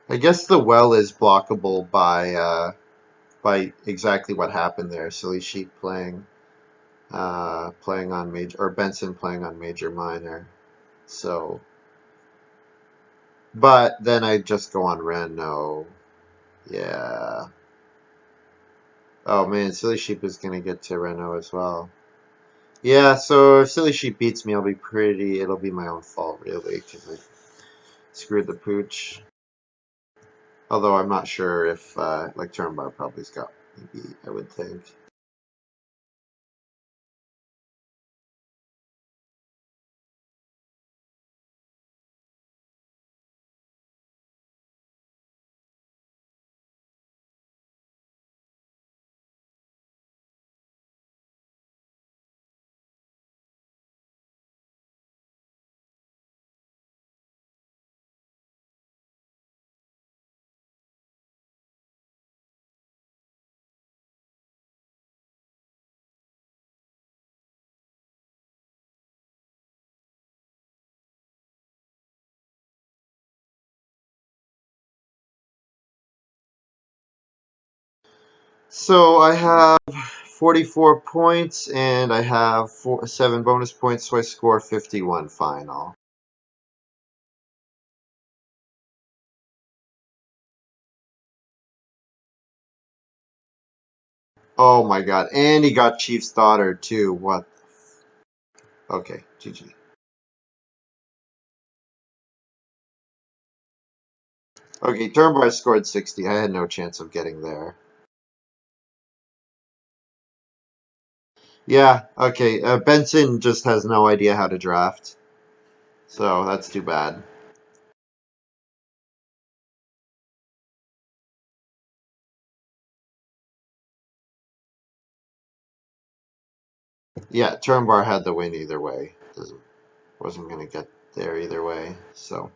I guess the well is blockable by exactly what happened there. Silly Sheep playing on major, or Benson playing on major minor. So, but then I just go on Reno. Yeah. Oh man, Silly Sheep is gonna get to Reno as well. Yeah, so if Silly Sheep beats me, it'll be my own fault, really, because I screwed the pooch. Although I'm not sure if, like, Turnbar probably's got, maybe, I would think. So I have 44 points, and I have 7 bonus points, so I score 51 final. Oh my god, and he got Chief's daughter, too. What? Okay, GG. Okay, Turnbar scored 60. I had no chance of getting there. Yeah, okay. Benson just has no idea how to draft, so that's too bad. Yeah, Turnbar had the win either way. Wasn't gonna get there either way, so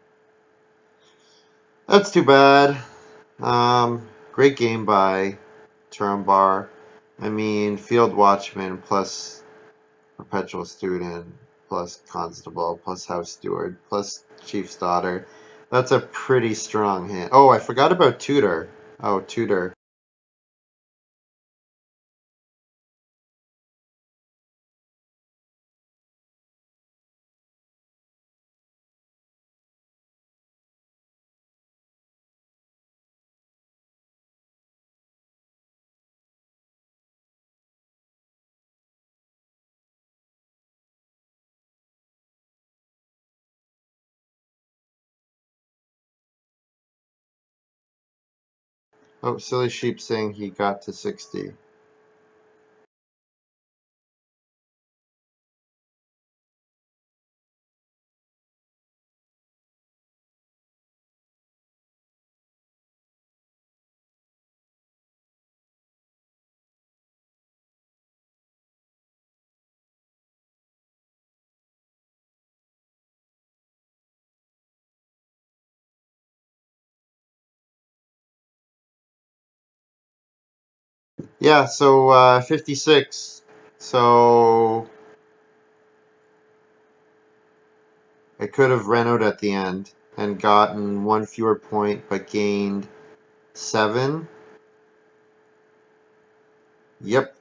that's too bad. Great game by Turnbar. I mean, Field Watchman plus Perpetual Student plus Constable plus House Steward plus Chief's Daughter. That's a pretty strong hand. Oh, I forgot about Tutor. Oh, Tutor. Oh, Silly Sheep saying he got to 60. Yeah, so 56. So I could have Renoed at the end. and gotten one fewer point but gained 7. Yep.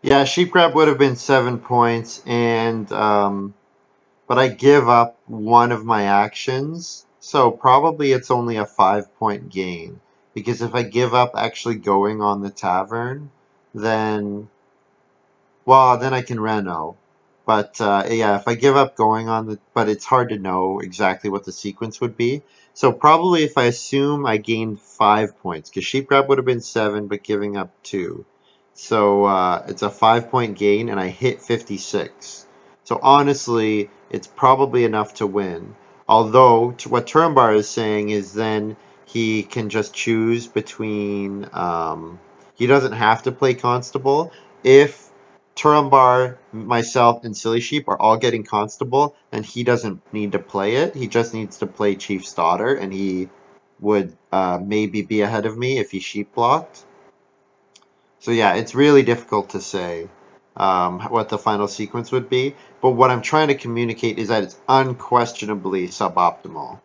Yeah, sheep grab would have been 7 points, and but I give up one of my actions, so probably it's only a 5 point gain. Because if I give up actually going on the tavern, then well, then I can reno. But yeah, if I give up going on the, but it's hard to know exactly what the sequence would be. So probably if I assume I gained 5 points, because sheep grab would have been 7, but giving up 2. So it's a 5 point gain, and I hit 56. So honestly, it's probably enough to win. Although what Turnbar is saying is then he can just choose between. He doesn't have to play constable if Turumbar, myself, and Silly Sheep are all getting Constable, and he doesn't need to play it. He just needs to play Chief's Daughter, and he would maybe be ahead of me if he sheep blocked. So yeah, it's really difficult to say what the final sequence would be. But what I'm trying to communicate is that it's unquestionably suboptimal.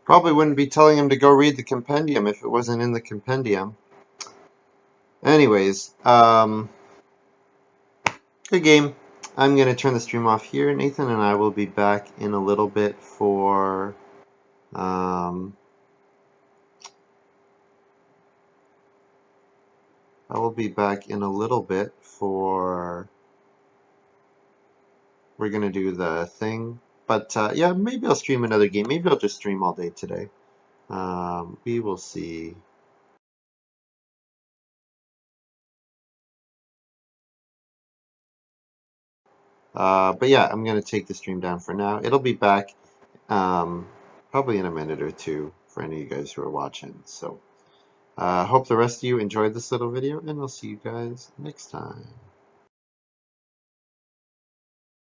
Probably wouldn't be telling him to go read the compendium if it wasn't in the compendium. Anyways, good game. I'm going to turn the stream off here. Nathan and I will be back in a little bit for um, I will be back in a little bit for we're going to do the thing. But yeah, maybe I'll stream another game. Maybe I'll just stream all day today. We will see. But yeah, I'm going to take the stream down for now. It'll be back probably in a minute or two for any of you guys who are watching. So hope the rest of you enjoyed this little video, and I'll see you guys next time.